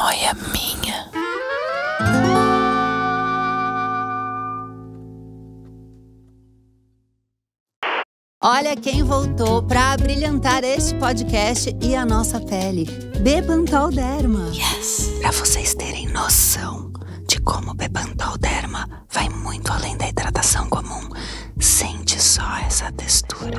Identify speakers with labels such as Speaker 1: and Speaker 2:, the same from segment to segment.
Speaker 1: Noia minha.
Speaker 2: Olha quem voltou para brilhantar este podcast e a nossa pele. Bepantol Derma.
Speaker 1: Yes! Para vocês terem noção de como o Bepantol Derma vai muito além da hidratação comum. Sente só essa textura.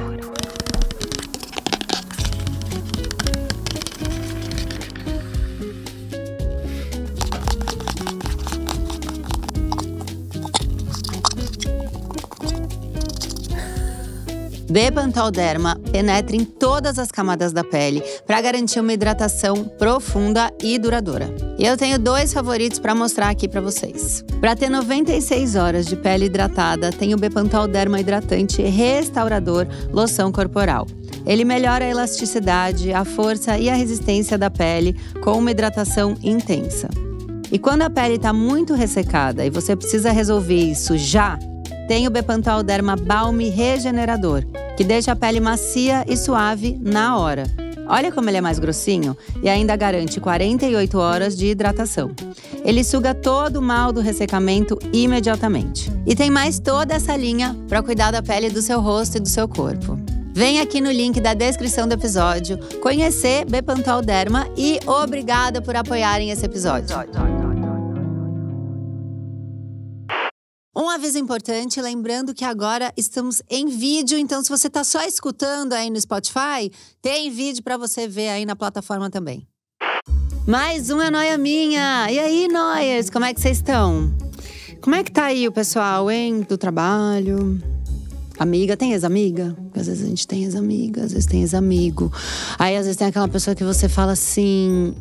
Speaker 2: Bepantol Derma penetra em todas as camadas da pele para garantir uma hidratação profunda e duradoura. E eu tenho 2 favoritos para mostrar aqui para vocês. Para ter 96 horas de pele hidratada, tem o Bepantol Derma Hidratante Restaurador Loção Corporal. Ele melhora a elasticidade, a força e a resistência da pele com uma hidratação intensa. E quando a pele está muito ressecada e você precisa resolver isso já, tem o Bepantol Derma Balm Regenerador, que deixa a pele macia e suave na hora. Olha como ele é mais grossinho e ainda garante 48 horas de hidratação. Ele suga todo o mal do ressecamento imediatamente. E tem mais toda essa linha para cuidar da pele do seu rosto e do seu corpo. Vem aqui no link da descrição do episódio conhecer Bepantol Derma e obrigada por apoiarem esse episódio. Um aviso importante, lembrando que agora estamos em vídeo, então se você está só escutando aí no Spotify, tem vídeo para você ver aí na plataforma também. Mais uma Noia Minha! E aí, Noias, como é que vocês estão? Como é que tá aí o pessoal, hein? Do trabalho? Amiga, tem ex-amiga? Porque às vezes a gente tem ex-amiga, às vezes tem ex-amigo. Aí às vezes tem aquela pessoa que você fala assim,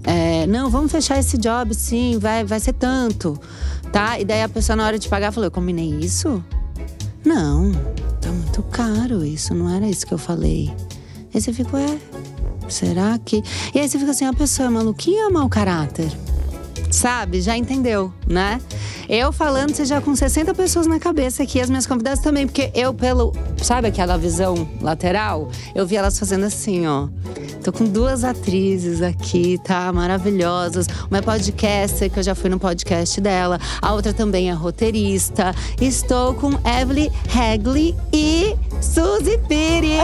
Speaker 2: não, vamos fechar esse job sim, vai ser tanto, tá? E daí a pessoa na hora de pagar falou, eu combinei isso? Não, tá muito caro isso, não era isso que eu falei. Aí você fica, será que… E aí você fica assim, a pessoa é maluquinha ou mau caráter? Sabe? Já entendeu, né? Eu falando, você já com 60 pessoas na cabeça aqui, as minhas convidadas também. Porque eu, sabe aquela visão lateral? Eu vi elas fazendo assim, ó. Tô com 2 atrizes aqui, tá? Maravilhosas. Uma é podcaster, que eu já fui no podcast dela. A outra também é roteirista. Estou com Evelyn Hagley e Suzy Pires.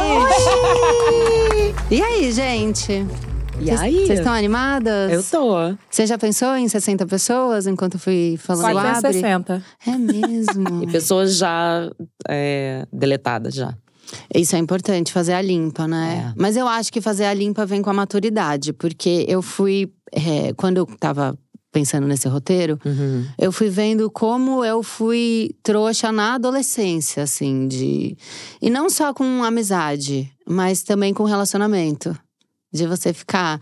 Speaker 2: E aí, gente?
Speaker 3: E aí?
Speaker 2: Vocês estão animadas?
Speaker 3: Eu tô.
Speaker 2: Você já pensou em 60 pessoas enquanto eu fui falando
Speaker 3: Quase
Speaker 2: abre?
Speaker 3: 60.
Speaker 2: É mesmo.
Speaker 3: E pessoas já deletadas já.
Speaker 2: Isso é importante, fazer a limpa, né? Mas eu acho que fazer a limpa vem com a maturidade. Porque eu fui… quando eu tava pensando nesse roteiro… Eu fui vendo como eu fui trouxa na adolescência, assim. E não só com amizade, mas também com relacionamento. De você ficar…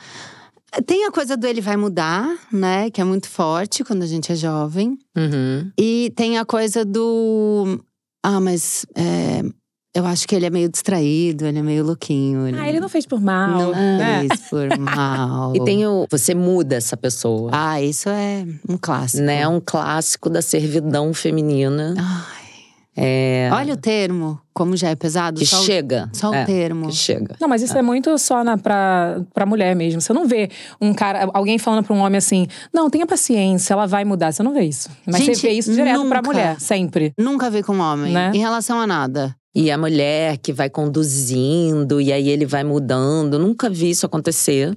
Speaker 2: Tem a coisa do ele vai mudar, né? Que é muito forte quando a gente é jovem. E tem a coisa do… mas eu acho que ele é meio distraído, ele é meio louquinho.
Speaker 3: Ele não fez por mal.
Speaker 2: Não fez por mal.
Speaker 3: E tem você muda essa pessoa.
Speaker 2: Isso é um clássico.
Speaker 3: Né? Um clássico da servidão feminina.
Speaker 2: Olha o termo, como já é pesado.
Speaker 3: Que chega.
Speaker 2: Só o termo.
Speaker 3: Que chega.
Speaker 4: Não, mas isso é muito só pra mulher mesmo. Você não vê alguém falando pra um homem assim, não, tenha paciência, ela vai mudar. Você não vê isso. Mas
Speaker 2: gente,
Speaker 4: você vê isso direto
Speaker 2: nunca,
Speaker 4: pra mulher, sempre.
Speaker 2: Nunca vi com homem,
Speaker 4: né?
Speaker 2: Em relação a nada.
Speaker 3: E a mulher que vai conduzindo, e aí ele vai mudando. Nunca vi isso acontecer.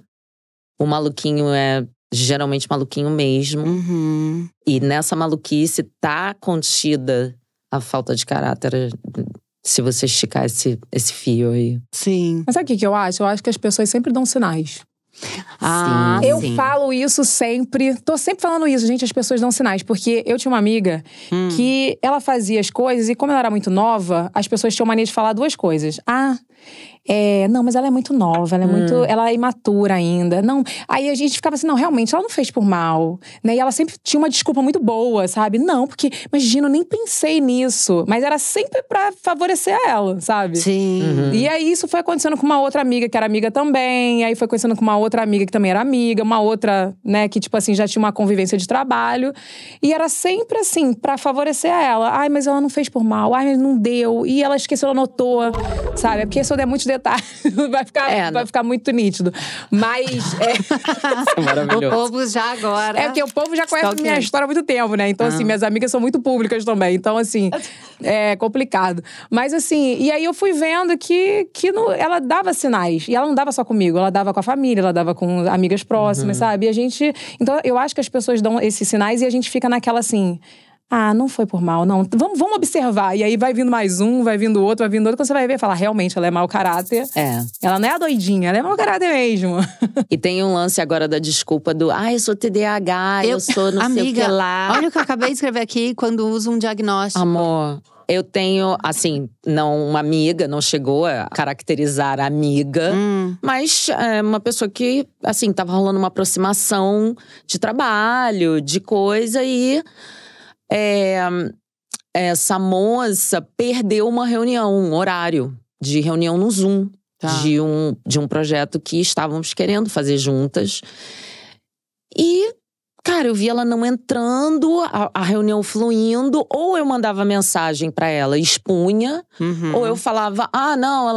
Speaker 3: O maluquinho é geralmente maluquinho mesmo. E nessa maluquice tá contida a falta de caráter, se você esticar esse fio aí.
Speaker 2: Sim.
Speaker 4: Mas sabe o que eu acho? Eu acho que as pessoas sempre dão sinais. Eu falo isso sempre. Tô sempre falando isso, gente, as pessoas dão sinais. Porque eu tinha uma amiga que ela fazia as coisas e como ela era muito nova, as pessoas tinham mania de falar 2 coisas. Não, mas ela é muito nova, ela é imatura ainda. Não, aí a gente ficava assim, não, realmente, ela não fez por mal, né? E ela sempre tinha uma desculpa muito boa, sabe? Não, porque, imagina, eu nem pensei nisso. Mas era sempre pra favorecer a ela, sabe?
Speaker 2: Sim.
Speaker 4: E aí isso foi acontecendo com uma outra amiga que era amiga também. Aí foi acontecendo com uma outra amiga que também era amiga. Uma outra, né, que tipo assim, já tinha uma convivência de trabalho. E era sempre assim, pra favorecer a ela. Mas ela não fez por mal. Mas não deu. E ela esqueceu, ela anotou, sabe? Porque se eu der muito detalhes. Vai ficar muito nítido. Mas…
Speaker 3: Isso é maravilhoso.
Speaker 2: O povo já agora…
Speaker 4: É porque o povo já conhece minha história há muito tempo, né? Então, assim, minhas amigas são muito públicas também. Então, assim, é complicado. Mas, assim, e aí eu fui vendo que ela dava sinais. E ela não dava só comigo, ela dava com a família, ela dava com amigas próximas, sabe? E a gente… Então, eu acho que as pessoas dão esses sinais e a gente fica naquela, assim… Ah, não foi por mal, não. Vamos observar. E aí vai vindo mais um, vai vindo outro. Quando você vai ver, fala, realmente, ela é mau caráter. Ela não é a doidinha, ela é mau caráter mesmo.
Speaker 3: E tem um lance agora da desculpa do… eu sou TDAH, eu sou não sei o que lá.
Speaker 2: Olha o que eu acabei de escrever aqui, quando uso um diagnóstico.
Speaker 3: Amor… Eu tenho, assim, uma amiga, não chegou a caracterizar a amiga, mas é uma pessoa que, assim, tava rolando uma aproximação de trabalho, de coisa, e essa moça perdeu uma reunião, um horário de reunião no Zoom, de um projeto que estávamos querendo fazer juntas. E… Cara, eu vi ela não entrando, a reunião fluindo, ou eu mandava mensagem pra ela, expunha, ou eu falava, não,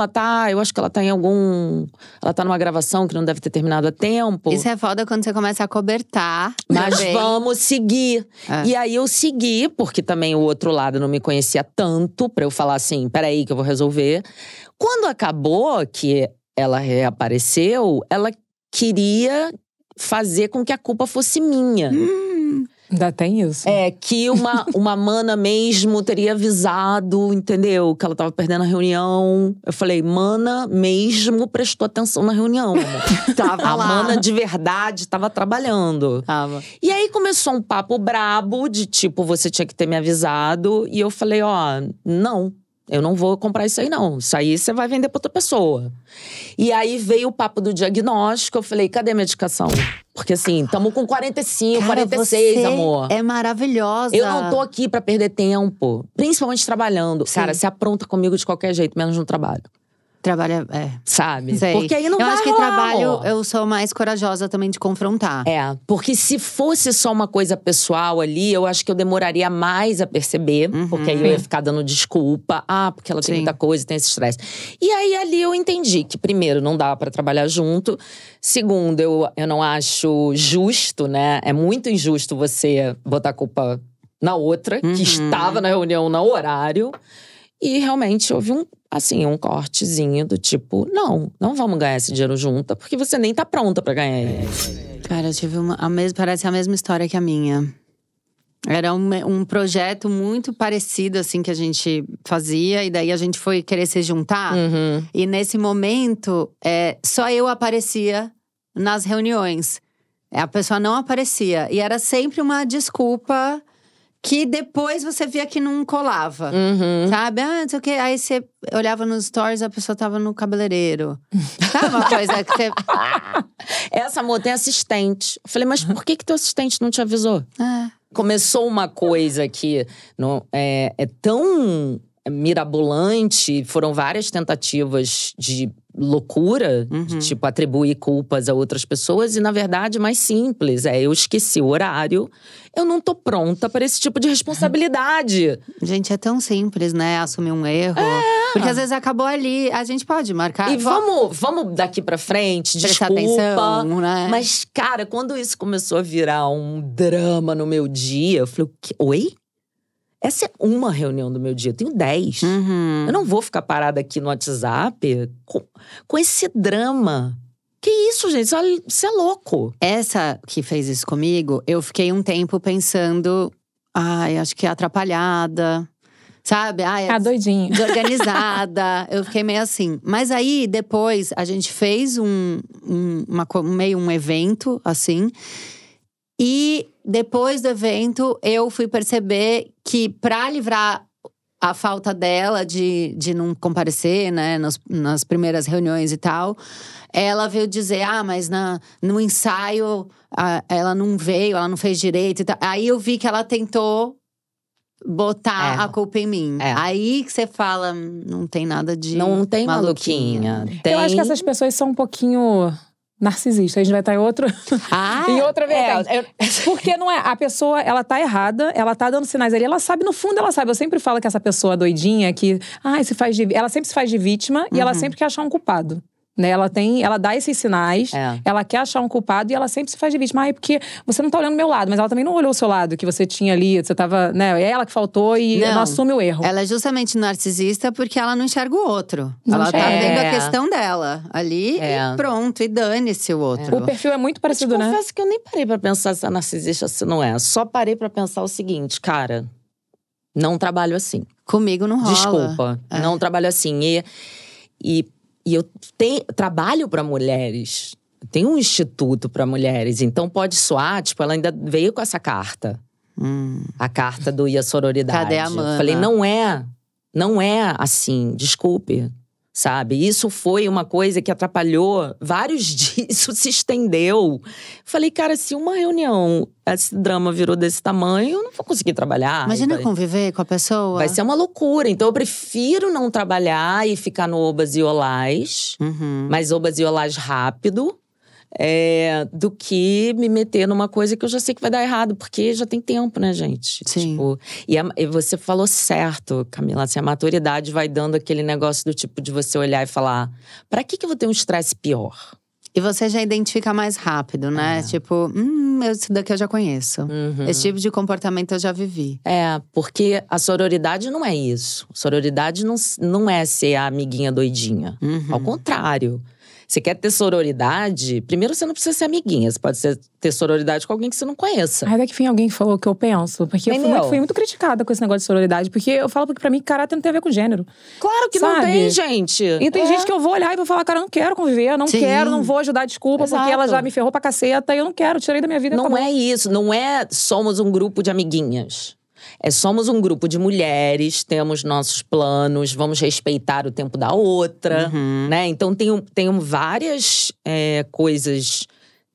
Speaker 3: eu acho que ela tá ela tá numa gravação que não deve ter terminado a tempo.
Speaker 2: Isso é foda quando você começa a cobertar.
Speaker 3: Mas vamos seguir. E aí eu segui, porque também o outro lado não me conhecia tanto, pra eu falar assim, peraí que eu vou resolver. Quando acabou, que ela reapareceu, ela queria fazer com que a culpa fosse minha.
Speaker 4: Ainda tem isso.
Speaker 3: Que uma mana mesmo teria avisado, entendeu? Que ela tava perdendo a reunião. Eu falei, mana mesmo prestou atenção na reunião, amor.
Speaker 2: Tava lá.
Speaker 3: A mana de verdade tava trabalhando.
Speaker 2: Tava.
Speaker 3: E aí começou um papo brabo de tipo, você tinha que ter me avisado. E eu falei, não. Eu não vou comprar isso aí, não. Isso aí você vai vender pra outra pessoa. E aí veio o papo do diagnóstico. Eu falei, cadê a medicação? Porque assim, tamo com 45,
Speaker 2: Cara,
Speaker 3: 46,
Speaker 2: você
Speaker 3: amor.
Speaker 2: É maravilhosa.
Speaker 3: Eu não tô aqui pra perder tempo. Principalmente trabalhando. Sim. Cara, você apronta comigo de qualquer jeito, menos no trabalho.
Speaker 2: Trabalho,
Speaker 3: Sabe?
Speaker 2: Sei.
Speaker 3: Porque aí não vai
Speaker 2: Eu acho que
Speaker 3: rolar,
Speaker 2: trabalho,
Speaker 3: amor.
Speaker 2: eu sou mais corajosa também de confrontar.
Speaker 3: Porque se fosse só uma coisa pessoal ali, eu acho que eu demoraria mais a perceber. Porque aí eu ia ficar dando desculpa. Porque ela tem muita coisa, tem esse estresse. E aí ali eu entendi que, primeiro, não dava pra trabalhar junto. Segundo, eu não acho justo, né? É muito injusto você botar a culpa na outra, que estava na reunião no horário. E realmente houve um cortezinho do tipo… Não vamos ganhar esse dinheiro junta, porque você nem tá pronta pra ganhar ele.
Speaker 2: Cara, eu tive parece a mesma história que a minha. Era um projeto muito parecido, assim, que a gente fazia. E daí a gente foi querer se juntar. E nesse momento, só eu aparecia nas reuniões. A pessoa não aparecia. E era sempre uma desculpa… que depois você via que não colava, sabe? Não sei o quê. Aí você olhava nos stories, a pessoa tava no cabeleireiro. Sabe uma coisa que você…
Speaker 3: Essa amor tem assistente. Eu falei, mas por que teu assistente não te avisou? Começou uma coisa que é tão mirabolante. Foram várias tentativas de loucura, de tipo atribuir culpas a outras pessoas. E na verdade, mais simples, eu esqueci o horário. Eu não tô pronta para esse tipo de responsabilidade.
Speaker 2: Gente, é tão simples, né? Assumir um erro. Porque às vezes acabou ali, a gente pode marcar.
Speaker 3: E vamos daqui pra frente,
Speaker 2: prestar
Speaker 3: desculpa.
Speaker 2: atenção, né?
Speaker 3: Mas, cara, quando isso começou a virar um drama no meu dia, eu falei, oi? Essa é uma reunião do meu dia, eu tenho 10. Eu não vou ficar parada aqui no WhatsApp com esse drama. Que isso, gente? Isso é louco.
Speaker 2: Essa que fez isso comigo, eu fiquei um tempo pensando… acho que é atrapalhada, sabe?
Speaker 4: Doidinha.
Speaker 2: Desorganizada. Eu fiquei meio assim. Mas aí, depois, a gente fez meio um evento, assim… E depois do evento, eu fui perceber que pra livrar a falta dela de não comparecer, né, nas primeiras reuniões e tal, ela veio dizer, mas no ensaio ela não veio, ela não fez direito e tal. Aí eu vi que ela tentou botar a culpa em mim. Aí que você fala, não tem nada de…
Speaker 3: Não tem maluquinha.
Speaker 4: Eu acho que essas pessoas são um pouquinho… narcisista. A gente vai estar em outro… em outra vertente. Porque não é… A pessoa, ela tá errada, ela tá dando sinais ali. Ela sabe, no fundo, ela sabe. Eu sempre falo que essa pessoa doidinha, que… ela sempre se faz de vítima e ela sempre quer achar um culpado. Né? Ela dá esses sinais, ela quer achar um culpado e ela sempre se faz de vítima. Porque você não tá olhando o meu lado, mas ela também não olhou o seu lado, que você tinha ali, você tava, né? É ela que faltou e não assume o erro.
Speaker 2: Ela é justamente narcisista porque ela não enxerga o outro. Ela tá vendo a questão dela ali e pronto, e dane-se o outro.
Speaker 4: O perfil é muito parecido, né?
Speaker 3: Eu confesso que eu nem parei pra pensar se é narcisista ou se não é. Só parei pra pensar o seguinte, cara, não trabalho assim.
Speaker 2: Comigo não rola.
Speaker 3: Desculpa, não trabalho assim. E eu trabalho para mulheres, tem um instituto para mulheres, então pode soar, tipo, ela ainda veio com essa carta. A carta do E a Sororidade.
Speaker 2: Cadê a mana?
Speaker 3: Eu falei, não é assim, desculpe, sabe? Isso foi uma coisa que atrapalhou vários dias, isso se estendeu. Falei, cara, se uma reunião, esse drama virou desse tamanho, eu não vou conseguir trabalhar.
Speaker 2: Imagina conviver com a pessoa.
Speaker 3: Vai ser uma loucura. Então eu prefiro não trabalhar e ficar no obas e olás. Mas obas e olás rápido. Do que me meter numa coisa que eu já sei que vai dar errado. Porque já tem tempo, né, gente?
Speaker 2: Sim.
Speaker 3: Tipo, e você falou certo, Camila. Assim, a maturidade vai dando aquele negócio do tipo de você olhar e falar… Pra que eu vou ter um estresse pior?
Speaker 2: E você já identifica mais rápido, né? Tipo, esse daqui eu já conheço. Esse tipo de comportamento eu já vivi.
Speaker 3: Porque a sororidade não é isso. Sororidade não é ser a amiguinha doidinha. Ao contrário. Você quer ter sororidade, primeiro você não precisa ser amiguinha. Você pode ter sororidade com alguém que você não conheça.
Speaker 4: Ainda que alguém falou o que eu penso. Porque eu fui muito criticada com esse negócio de sororidade. Porque eu falo que pra mim, caráter não tem a ver com gênero.
Speaker 3: Claro que não tem, gente.
Speaker 4: E tem gente que eu vou olhar e vou falar, cara, eu não quero conviver. Não quero, não vou ajudar, desculpa. Porque ela já me ferrou pra caceta. E eu não quero, tirei da minha vida.
Speaker 3: Não é isso, não é somos um grupo de amiguinhas. Somos um grupo de mulheres, temos nossos planos, vamos respeitar o tempo da outra, né? Então, tem várias coisas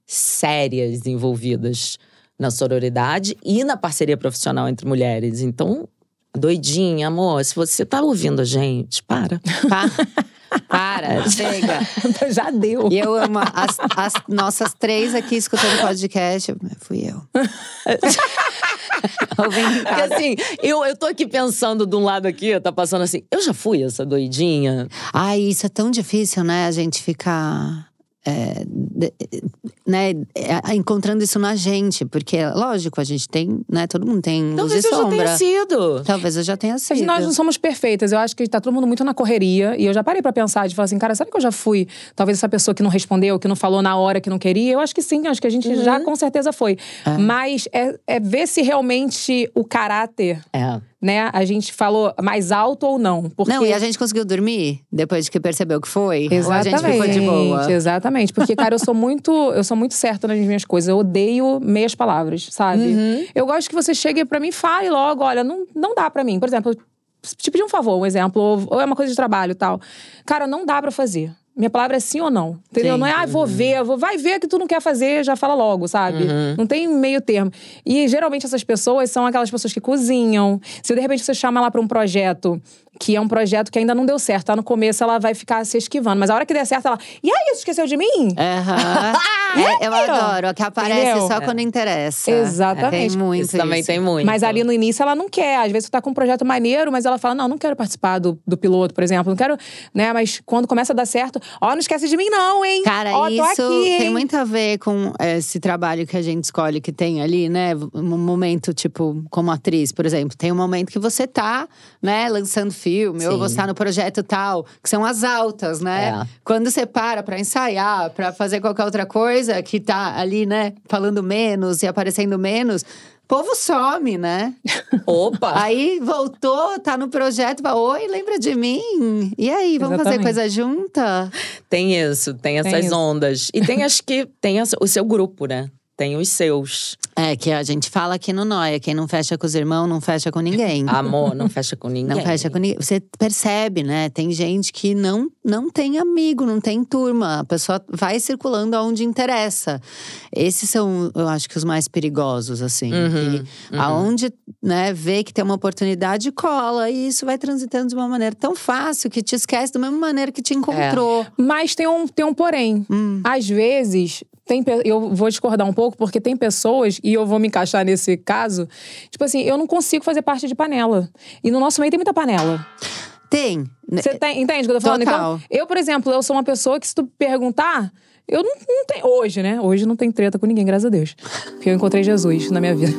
Speaker 3: sérias envolvidas na sororidade e na parceria profissional entre mulheres. Então, doidinha, amor, se você tá ouvindo a gente, para.
Speaker 2: Para, chega.
Speaker 4: Já deu.
Speaker 2: E eu amo as nossas 3 aqui escutando podcast. Fui eu.
Speaker 3: Porque assim, eu tô aqui pensando de um lado aqui, tá passando assim… Eu já fui essa doidinha.
Speaker 2: Ai, isso é tão difícil, né? A gente ficar… encontrando isso na gente. Porque, lógico, a gente tem, né? Todo mundo tem luz e sombra.
Speaker 3: Talvez eu já tenha sido.
Speaker 2: Talvez eu já tenha sido.
Speaker 4: Mas nós não somos perfeitas. Eu acho que tá todo mundo muito na correria. E eu já parei pra pensar, de falar assim, cara, sabe que eu já fui talvez essa pessoa que não respondeu, que não falou na hora que não queria? Eu acho que sim, acho que a gente já com certeza foi. Mas é ver se realmente o caráter… né? A gente falou mais alto ou não. Porque…
Speaker 2: Não, e a gente conseguiu dormir depois de que percebeu que foi?
Speaker 4: Exatamente.
Speaker 2: Ou a gente ficou de boa?
Speaker 4: Exatamente. Porque, cara, eu sou muito certa nas minhas coisas. Eu odeio meias palavras, sabe? Eu gosto que você chegue pra mim e fale logo, olha, não dá pra mim. Por exemplo, te pedir um favor, um exemplo, ou é uma coisa de trabalho e tal. Cara, não dá pra fazer. Minha palavra é sim ou não, entendeu? Sim. Não é, vou ver, vai ver que tu não quer fazer, já fala logo, sabe? Não tem meio termo. E geralmente essas pessoas são aquelas pessoas que cozinham. Se de repente você chama ela pra um projeto, que é um projeto que ainda não deu certo, tá? No começo ela vai ficar se esquivando, mas a hora que der certo ela… E aí, você esqueceu de mim?
Speaker 2: Eu adoro, que aparece entendeu? Só quando interessa.
Speaker 4: Exatamente.
Speaker 2: Tem muito isso.
Speaker 3: Também tem muito.
Speaker 4: Mas ali no início ela não quer. Às vezes você tá com um projeto maneiro, mas ela fala, não quero participar do piloto, por exemplo. Não quero, né? Mas quando começa a dar certo… não esquece de mim não, hein?
Speaker 2: Cara, isso
Speaker 4: aqui,
Speaker 2: tem muito a ver com esse trabalho que a gente escolhe que tem ali, né? Um momento, tipo, como atriz, por exemplo. Tem um momento que você tá, né, lançando filme. Sim. Ou você tá no projeto tal, que são as altas, né? Quando você para pra ensaiar, pra fazer qualquer outra coisa, que tá ali, né, falando menos e aparecendo menos… O povo some, né?
Speaker 3: Opa!
Speaker 2: Aí voltou, tá no projeto, fala, oi, lembra de mim? E aí, vamos fazer coisa junta?
Speaker 3: Tem isso, tem essas ondas. E tem o seu grupo, né? Tem os seus.
Speaker 2: É, que a gente fala aqui no Noia, quem não fecha com os irmãos, não fecha com ninguém.
Speaker 3: Amor, não fecha com ninguém.
Speaker 2: Não fecha com ninguém. Você percebe, né? Tem gente que não tem amigo, não tem turma. A pessoa vai circulando aonde interessa. Esses são, eu acho que os mais perigosos, assim. Aonde, né, vê que tem uma oportunidade, cola. E isso vai transitando de uma maneira tão fácil que te esquece da mesma maneira que te encontrou.
Speaker 4: Mas tem um porém. Às vezes… eu vou discordar um pouco, porque tem pessoas, e eu vou me encaixar nesse caso, tipo assim, eu não consigo fazer parte de panela. E no nosso meio tem muita panela.
Speaker 2: Tem.
Speaker 4: Você entende o que eu tô falando?
Speaker 2: Total.
Speaker 4: Então, eu, por exemplo, eu sou uma pessoa que se tu perguntar… Eu não tenho… Hoje, né? Hoje não tem treta com ninguém, graças a Deus. Porque eu encontrei Jesus na minha vida.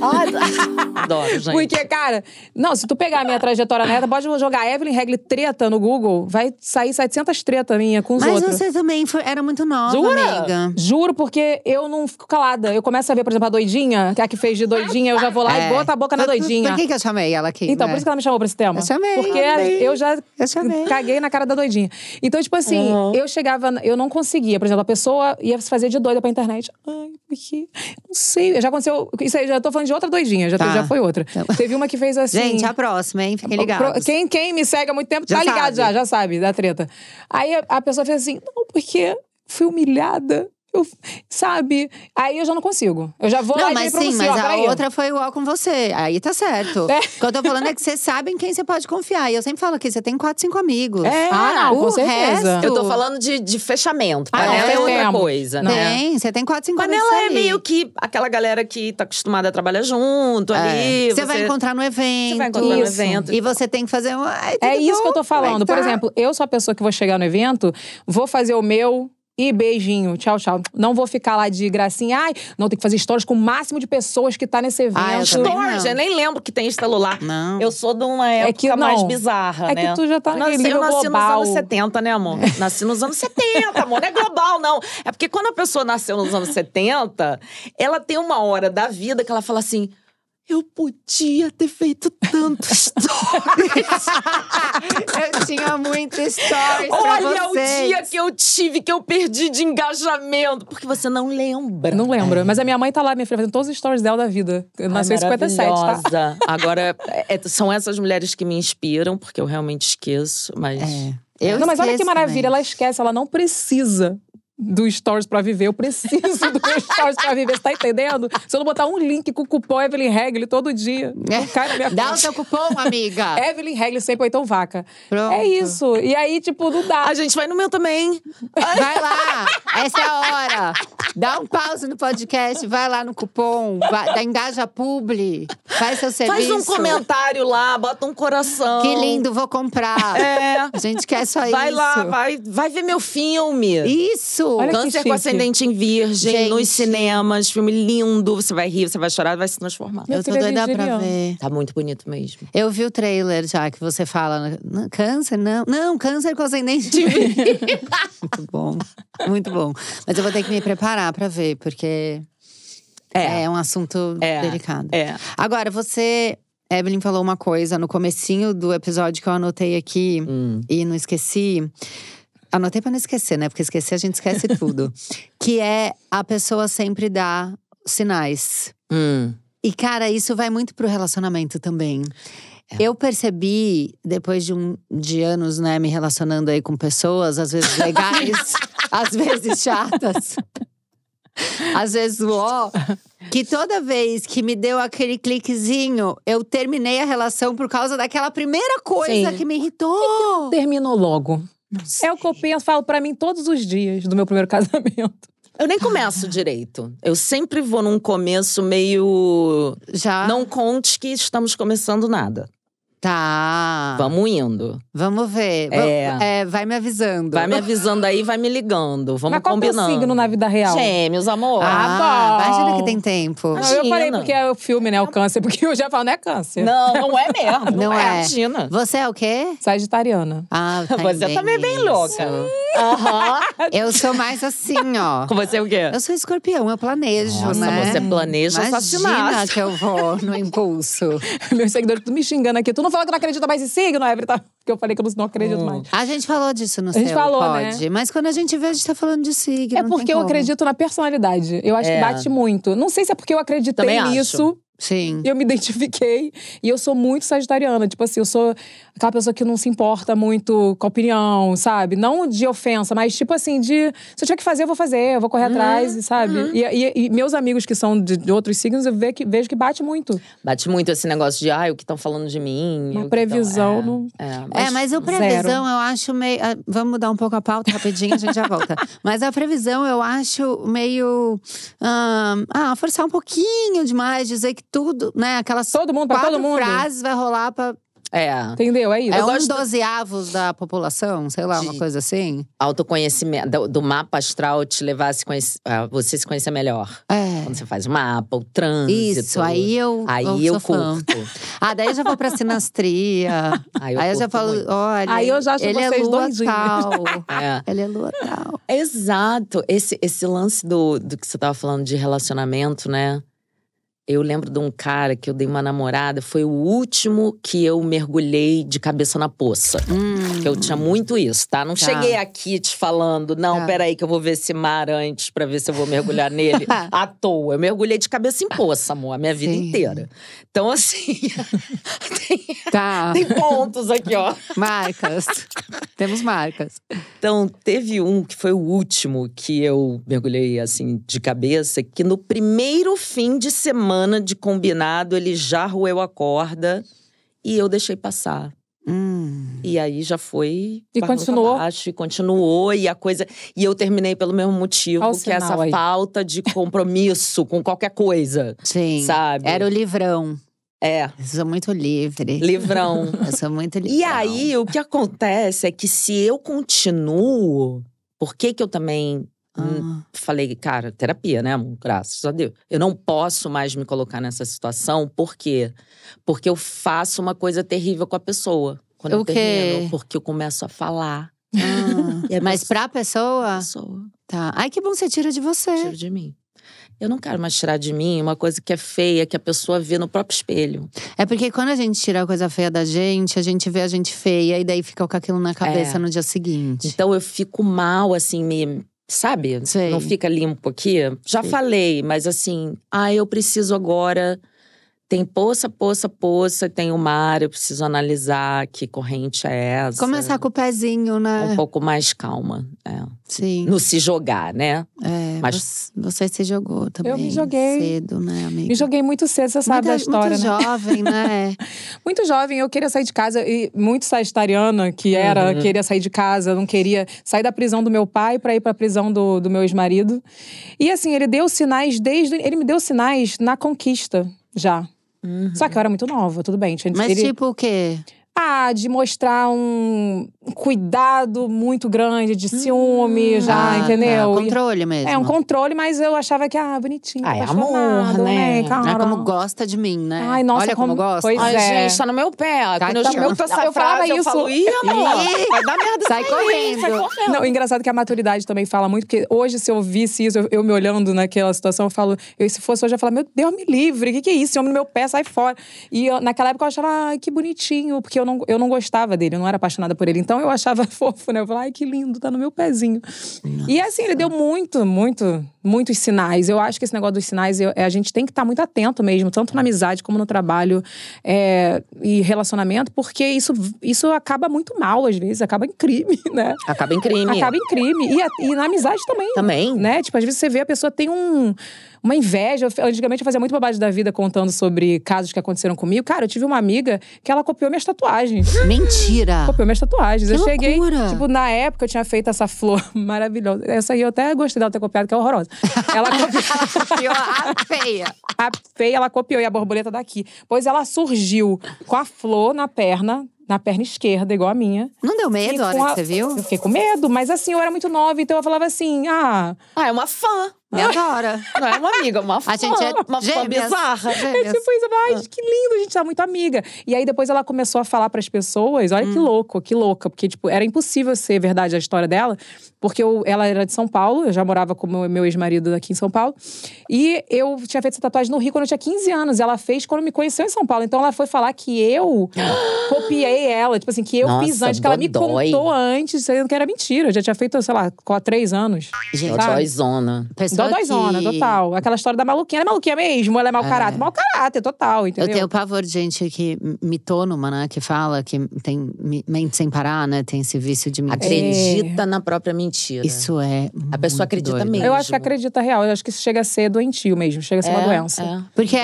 Speaker 3: Adoro, gente.
Speaker 4: Porque, cara… Não, se tu pegar a minha trajetória neta, pode jogar Evelyn Regli treta no Google, vai sair 700 treta minha com os outros.
Speaker 2: Mas você também era muito nova,
Speaker 4: Jura?
Speaker 2: amiga.
Speaker 4: Juro, porque eu não fico calada. Eu começo a ver, por exemplo, a doidinha, que é a que fez de doidinha, eu já vou lá e boto a boca na doidinha.
Speaker 2: Por que eu chamei ela aqui?
Speaker 4: Então, por isso que ela me chamou pra esse tema.
Speaker 2: Eu chamei.
Speaker 4: Porque eu já caguei na cara da doidinha. Então, tipo assim, eu chegava… Eu não conseguia. Por exemplo, a pessoa ia se fazer de doida pra internet. Ai, porque… Não sei. Já aconteceu… Isso aí, já tô falando de outra doidinha. Já foi outra. Teve uma que fez assim…
Speaker 2: Gente, a próxima, hein? Fiquem ligados.
Speaker 4: Quem me segue há muito tempo tá ligado já sabe da treta. Aí a pessoa fez assim… Não, porque fui humilhada. Sabe? Aí eu já não consigo. Eu já vou lá e
Speaker 2: mas
Speaker 4: pra
Speaker 2: sim,
Speaker 4: você,
Speaker 2: mas
Speaker 4: ó,
Speaker 2: a outra foi igual com você. Aí tá certo. O que eu tô falando é que você sabe em quem você pode confiar. E eu sempre falo aqui, você tem 4, 5 amigos.
Speaker 4: Não, com certeza.
Speaker 2: Resto…
Speaker 3: Eu tô falando de fechamento. Panela é outra coisa, né?
Speaker 2: Você tem 4, 5 amigos.
Speaker 3: Panela é meio que aquela galera que tá acostumada a trabalhar junto ali.
Speaker 2: Você vai encontrar no evento.
Speaker 3: Você vai encontrar no evento.
Speaker 2: E você tem que fazer um…
Speaker 4: É isso que eu tô falando. Por exemplo, eu sou a pessoa que vou chegar no evento, vou fazer o meu… E beijinho, tchau, tchau. Não vou ficar lá de gracinha. Ai, não, tem que fazer stories com o máximo de pessoas que tá nesse evento.
Speaker 3: Stories, eu nem lembro que tem celular.
Speaker 2: Não.
Speaker 3: Eu sou de uma época mais bizarra, né?
Speaker 4: É que tu já tá
Speaker 3: eu nasci nos anos 70, né, amor? Nasci nos anos 70, amor. Não é global, não. É porque quando a pessoa nasceu nos anos 70, ela tem uma hora da vida que ela fala assim… Eu podia ter feito tantos stories.
Speaker 2: Eu tinha muito stories pra
Speaker 3: Olha
Speaker 2: vocês.
Speaker 3: o dia que eu tive, que eu perdi de engajamento. Porque você não lembra.
Speaker 4: Não lembro. Mas a minha mãe tá lá, minha filha, fazendo todos os stories dela da vida. Nasceu em 57, tá?
Speaker 3: Agora, são essas mulheres que me inspiram, porque eu realmente esqueço, mas…
Speaker 4: Não, mas olha que maravilha, ela esquece, ela não precisa do Stories pra viver. Eu preciso do Stories pra viver, você tá entendendo? Se eu não botar um link com o cupom Evelyn Regli todo dia, não cai na minha
Speaker 2: Dá
Speaker 4: conta.
Speaker 2: o seu cupom, amiga.
Speaker 4: Evelyn Regli, sempre ou então vaca.
Speaker 2: Pronto.
Speaker 4: É isso. E aí, tipo, não dá.
Speaker 3: A gente vai no meu também.
Speaker 2: Vai lá, essa é a hora. Dá um pause no podcast, vai lá no cupom, da Engaja Publi, faz seu serviço.
Speaker 3: Faz um comentário lá, bota um coração.
Speaker 2: Que lindo, vou comprar. A gente quer só isso.
Speaker 3: Vai lá, vai ver meu filme.
Speaker 2: Isso.
Speaker 4: Olha
Speaker 3: Câncer com ascendente em Virgem,
Speaker 2: Gente.
Speaker 3: nos cinemas, filme lindo. Você vai rir, você vai chorar, vai se transformar.
Speaker 2: Eu tô doida pra ver.
Speaker 3: Tá muito bonito mesmo.
Speaker 2: Eu vi o trailer já, que você fala… Câncer, não. Não, câncer com ascendente em Virgem. Muito bom, muito bom. Mas eu vou ter que me preparar pra ver, porque… É um assunto delicado. Agora, Evelyn falou uma coisa no comecinho do episódio que eu anotei aqui e não esqueci. Anotei pra não esquecer, né? Porque esquecer a gente esquece tudo. Que é a pessoa sempre dar sinais. E, cara, isso vai muito pro relacionamento também. Eu percebi, depois de anos, né, me relacionando aí com pessoas, às vezes legais, às vezes chatas, às vezes que toda vez que me deu aquele cliquezinho, eu terminei a relação por causa daquela primeira coisa que me irritou.
Speaker 4: Terminou logo. É o que eu penso, falo pra mim todos os dias do meu primeiro casamento.
Speaker 3: Eu nem começo direito. Eu sempre vou num começo meio… Não conte que estamos começando nada.
Speaker 2: Tá.
Speaker 3: Vamos indo.
Speaker 2: Vamos ver. Vai me avisando.
Speaker 3: Vai me avisando aí, vai me ligando. Vamos combinando.
Speaker 4: Mas qual é o signo na vida real?
Speaker 3: Gêmeos, amor.
Speaker 2: Imagina que tem tempo.
Speaker 4: Não, eu falei porque é o filme, né? O câncer. Porque eu já falo, não é câncer.
Speaker 3: Não é mesmo.
Speaker 2: Não é.
Speaker 3: Imagina.
Speaker 2: Você é o quê?
Speaker 4: Sagitariana.
Speaker 3: Você também é bem louca.
Speaker 2: Eu sou mais assim, ó.
Speaker 3: Com você é o quê?
Speaker 2: Eu sou escorpião, eu planejo,
Speaker 3: Nossa,
Speaker 2: né?
Speaker 3: você planeja assassinato.
Speaker 2: Imagina que eu vou no impulso.
Speaker 4: Meus seguidores tudo me xingando aqui. Tu não não falou que não acredita mais em signo, Everton? Que eu falei que eu não acredito mais.
Speaker 2: A gente falou disso no
Speaker 4: A gente falou,
Speaker 2: pode.
Speaker 4: né?
Speaker 2: Mas quando a gente vê, a gente tá falando de signo.
Speaker 4: É porque eu acredito na personalidade. Eu acho que bate muito. Não sei se é porque eu acreditei nisso.
Speaker 2: Sim.
Speaker 4: Eu me identifiquei. E eu sou muito sagitariana. Tipo assim, eu sou aquela pessoa que não se importa muito com a opinião, sabe? Não de ofensa, mas tipo assim, se eu tiver que fazer, eu vou fazer. Eu vou correr atrás, sabe? E meus amigos que são de outros signos, eu vejo que bate muito.
Speaker 3: Bate muito esse negócio de, o que estão falando de mim.
Speaker 4: Uma previsão.
Speaker 2: Mas o previsão, eu acho meio… Vamos mudar um pouco a pauta rapidinho, a gente já volta. Mas a previsão, eu acho meio… forçar um pouquinho demais, dizer que tudo, né? Aquelas
Speaker 4: todo mundo,
Speaker 2: 4 frases vai rolar pra…
Speaker 4: Entendeu? É isso.
Speaker 2: É uns 12avos da população, sei lá, uma coisa assim.
Speaker 3: Autoconhecimento, do mapa astral te levar a você se conhecer melhor. Quando você faz o mapa, o trânsito.
Speaker 2: Isso, aí eu
Speaker 3: curto.
Speaker 2: Daí eu já vou pra sinastria. Aí eu já falo, olha…
Speaker 4: Aí eu já acho
Speaker 2: ele
Speaker 4: vocês
Speaker 2: lua
Speaker 4: dois
Speaker 2: tal. Ele é lua tal.
Speaker 3: Exato. Esse lance do que você tava falando de relacionamento, né? Eu lembro de um cara que eu dei uma namorada, foi o último que eu mergulhei de cabeça na poça. Que eu tinha muito isso, tá? Não cheguei aqui te falando, não, peraí que eu vou ver esse mar antes pra ver se eu vou mergulhar nele à toa. Eu mergulhei de cabeça em poça, amor, a minha vida inteira. Então, assim, tem pontos aqui, ó.
Speaker 2: Marcas. Temos marcas.
Speaker 3: Então, teve um que foi o último que eu mergulhei, assim, de cabeça, que no primeiro fim de semana de combinado, ele já roeu a corda e eu deixei passar. E aí já foi…
Speaker 4: E continuou.
Speaker 3: Baixo, e continuou, e a coisa… E eu terminei pelo mesmo motivo, que é essa falta de compromisso com qualquer coisa.
Speaker 2: Sim.
Speaker 3: Sabe?
Speaker 2: Era o livrão.
Speaker 3: Eu
Speaker 2: sou muito livre.
Speaker 3: Livrão.
Speaker 2: Eu sou muito livre.
Speaker 3: E aí, o que acontece é que se eu continuo… Por que eu também… falei, cara, terapia, né, amor? Graças a Deus. Eu não posso mais me colocar nessa situação. Por quê? Porque eu faço uma coisa terrível com a pessoa. Quando eu termino. Porque eu começo a falar.
Speaker 2: Mas pra pessoa?
Speaker 3: Pra pessoa.
Speaker 2: Tá. Ai, que bom, você tira de você.
Speaker 3: Tira de mim. Eu não quero mais tirar de mim uma coisa que é feia, que a pessoa vê no próprio espelho.
Speaker 2: É porque quando a gente tira a coisa feia da gente, a gente vê a gente feia. E daí fica com aquilo na cabeça no dia seguinte.
Speaker 3: Então eu fico mal, assim, me… Sabe?
Speaker 2: Sei.
Speaker 3: Não fica limpo aqui? Já falei, mas assim… eu preciso agora… Tem poça, tem o mar. Eu preciso analisar que corrente é essa.
Speaker 2: Começar com o pezinho, né?
Speaker 3: Um pouco mais calma.
Speaker 2: Sim.
Speaker 3: No se jogar, né?
Speaker 2: Mas você se jogou também.
Speaker 4: Eu me joguei.
Speaker 2: Cedo, né, amiga?
Speaker 4: Me joguei muito cedo, você sabe da história,
Speaker 2: muito
Speaker 4: né?
Speaker 2: Jovem, né?
Speaker 4: Muito jovem, eu queria sair de casa. E muito sagitariana que era, queria sair de casa. Não queria sair da prisão do meu pai pra ir pra prisão do meu ex-marido. E assim, ele deu sinais ele me deu sinais na conquista, já. Só que eu era muito nova, tudo bem.
Speaker 2: Mas tipo o quê?
Speaker 4: De mostrar um cuidado muito grande, de ciúme, entendeu?
Speaker 2: Controle mesmo.
Speaker 4: É, um controle, mas eu achava que, bonitinho,
Speaker 3: é amor, né?
Speaker 2: É como gosta de mim, né?
Speaker 4: Ai, nossa,
Speaker 2: olha como gosta.
Speaker 4: Pois
Speaker 3: gente, tá no meu pé. Quando eu falava isso. Eu falo, amor, vai dar merda.
Speaker 2: Sai correndo.
Speaker 4: Não, o engraçado é que a maturidade também fala muito, porque hoje, se eu visse isso, eu me olhando naquela situação, eu falo, se fosse hoje, eu ia falar, meu Deus, me livre, o que é isso? Esse homem no meu pé, sai fora. E naquela época eu achava, que bonitinho, porque eu não gostava dele, eu não era apaixonada por ele. Então eu achava fofo, né? Eu falava, que lindo, tá no meu pezinho. Nossa. E assim, ele deu muitos sinais. Eu acho que esse negócio dos sinais, a gente tem que estar muito atento mesmo, tanto na amizade como no trabalho e relacionamento, porque isso acaba muito mal, às vezes, acaba em crime, né?
Speaker 3: Acaba em crime.
Speaker 4: Acaba em crime. E na amizade também.
Speaker 3: Também.
Speaker 4: Né? Tipo, às vezes você vê a pessoa tem uma inveja. Antigamente eu fazia muito bobagem da vida contando sobre casos que aconteceram comigo. Cara, eu tive uma amiga que ela copiou minhas tatuagens.
Speaker 2: Mentira!
Speaker 4: Copiou minhas tatuagens.
Speaker 2: Que
Speaker 4: eu cheguei,
Speaker 2: loucura.
Speaker 4: tipo, na época eu tinha feito essa flor maravilhosa. Essa aí eu até gostei dela ter copiado, que é horrorosa. Ela
Speaker 2: copiou a feia.
Speaker 4: A feia, ela copiou, e a borboleta daqui. Pois ela surgiu com a flor na perna esquerda, igual a minha.
Speaker 2: Não deu medo a hora que você viu?
Speaker 4: Eu fiquei com medo, mas assim, eu era muito nova, então eu falava assim,
Speaker 3: é uma fã.
Speaker 2: Me adora.
Speaker 3: Não é uma amiga, uma fã.
Speaker 2: A gente é
Speaker 3: uma fã bizarra.
Speaker 4: É tipo isso, ai, que lindo, a gente tá muito amiga. E aí depois ela começou a falar pras pessoas, olha que louco, que louca. Porque, tipo, era impossível ser verdade a história dela. Porque ela era de São Paulo, eu já morava com o meu ex-marido aqui em São Paulo. E eu tinha feito essa tatuagem no Rio quando eu tinha 15 anos. Ela fez quando me conheceu em São Paulo. Então ela foi falar que eu copiei ela. Tipo assim, que eu fiz antes, que ela me contou antes, sendo que era mentira. Eu já tinha feito, sei lá, há 3 anos.
Speaker 3: Gente, dóizona.
Speaker 4: Dóizona, total. Aquela história da maluquinha. Ela é maluquinha mesmo, ela é mau caráter. Mau caráter, total, entendeu?
Speaker 2: Eu tenho pavor de gente que mitônoma, né? Que fala que tem mente sem parar, né? Tem esse vício de mentir.
Speaker 3: Acredita na própria mentira.
Speaker 2: Isso é
Speaker 3: A pessoa acredita
Speaker 2: doido.
Speaker 3: mesmo.
Speaker 4: Eu acho que acredita real. Eu acho que isso chega a ser doentio mesmo. Chega a ser uma doença.
Speaker 2: Porque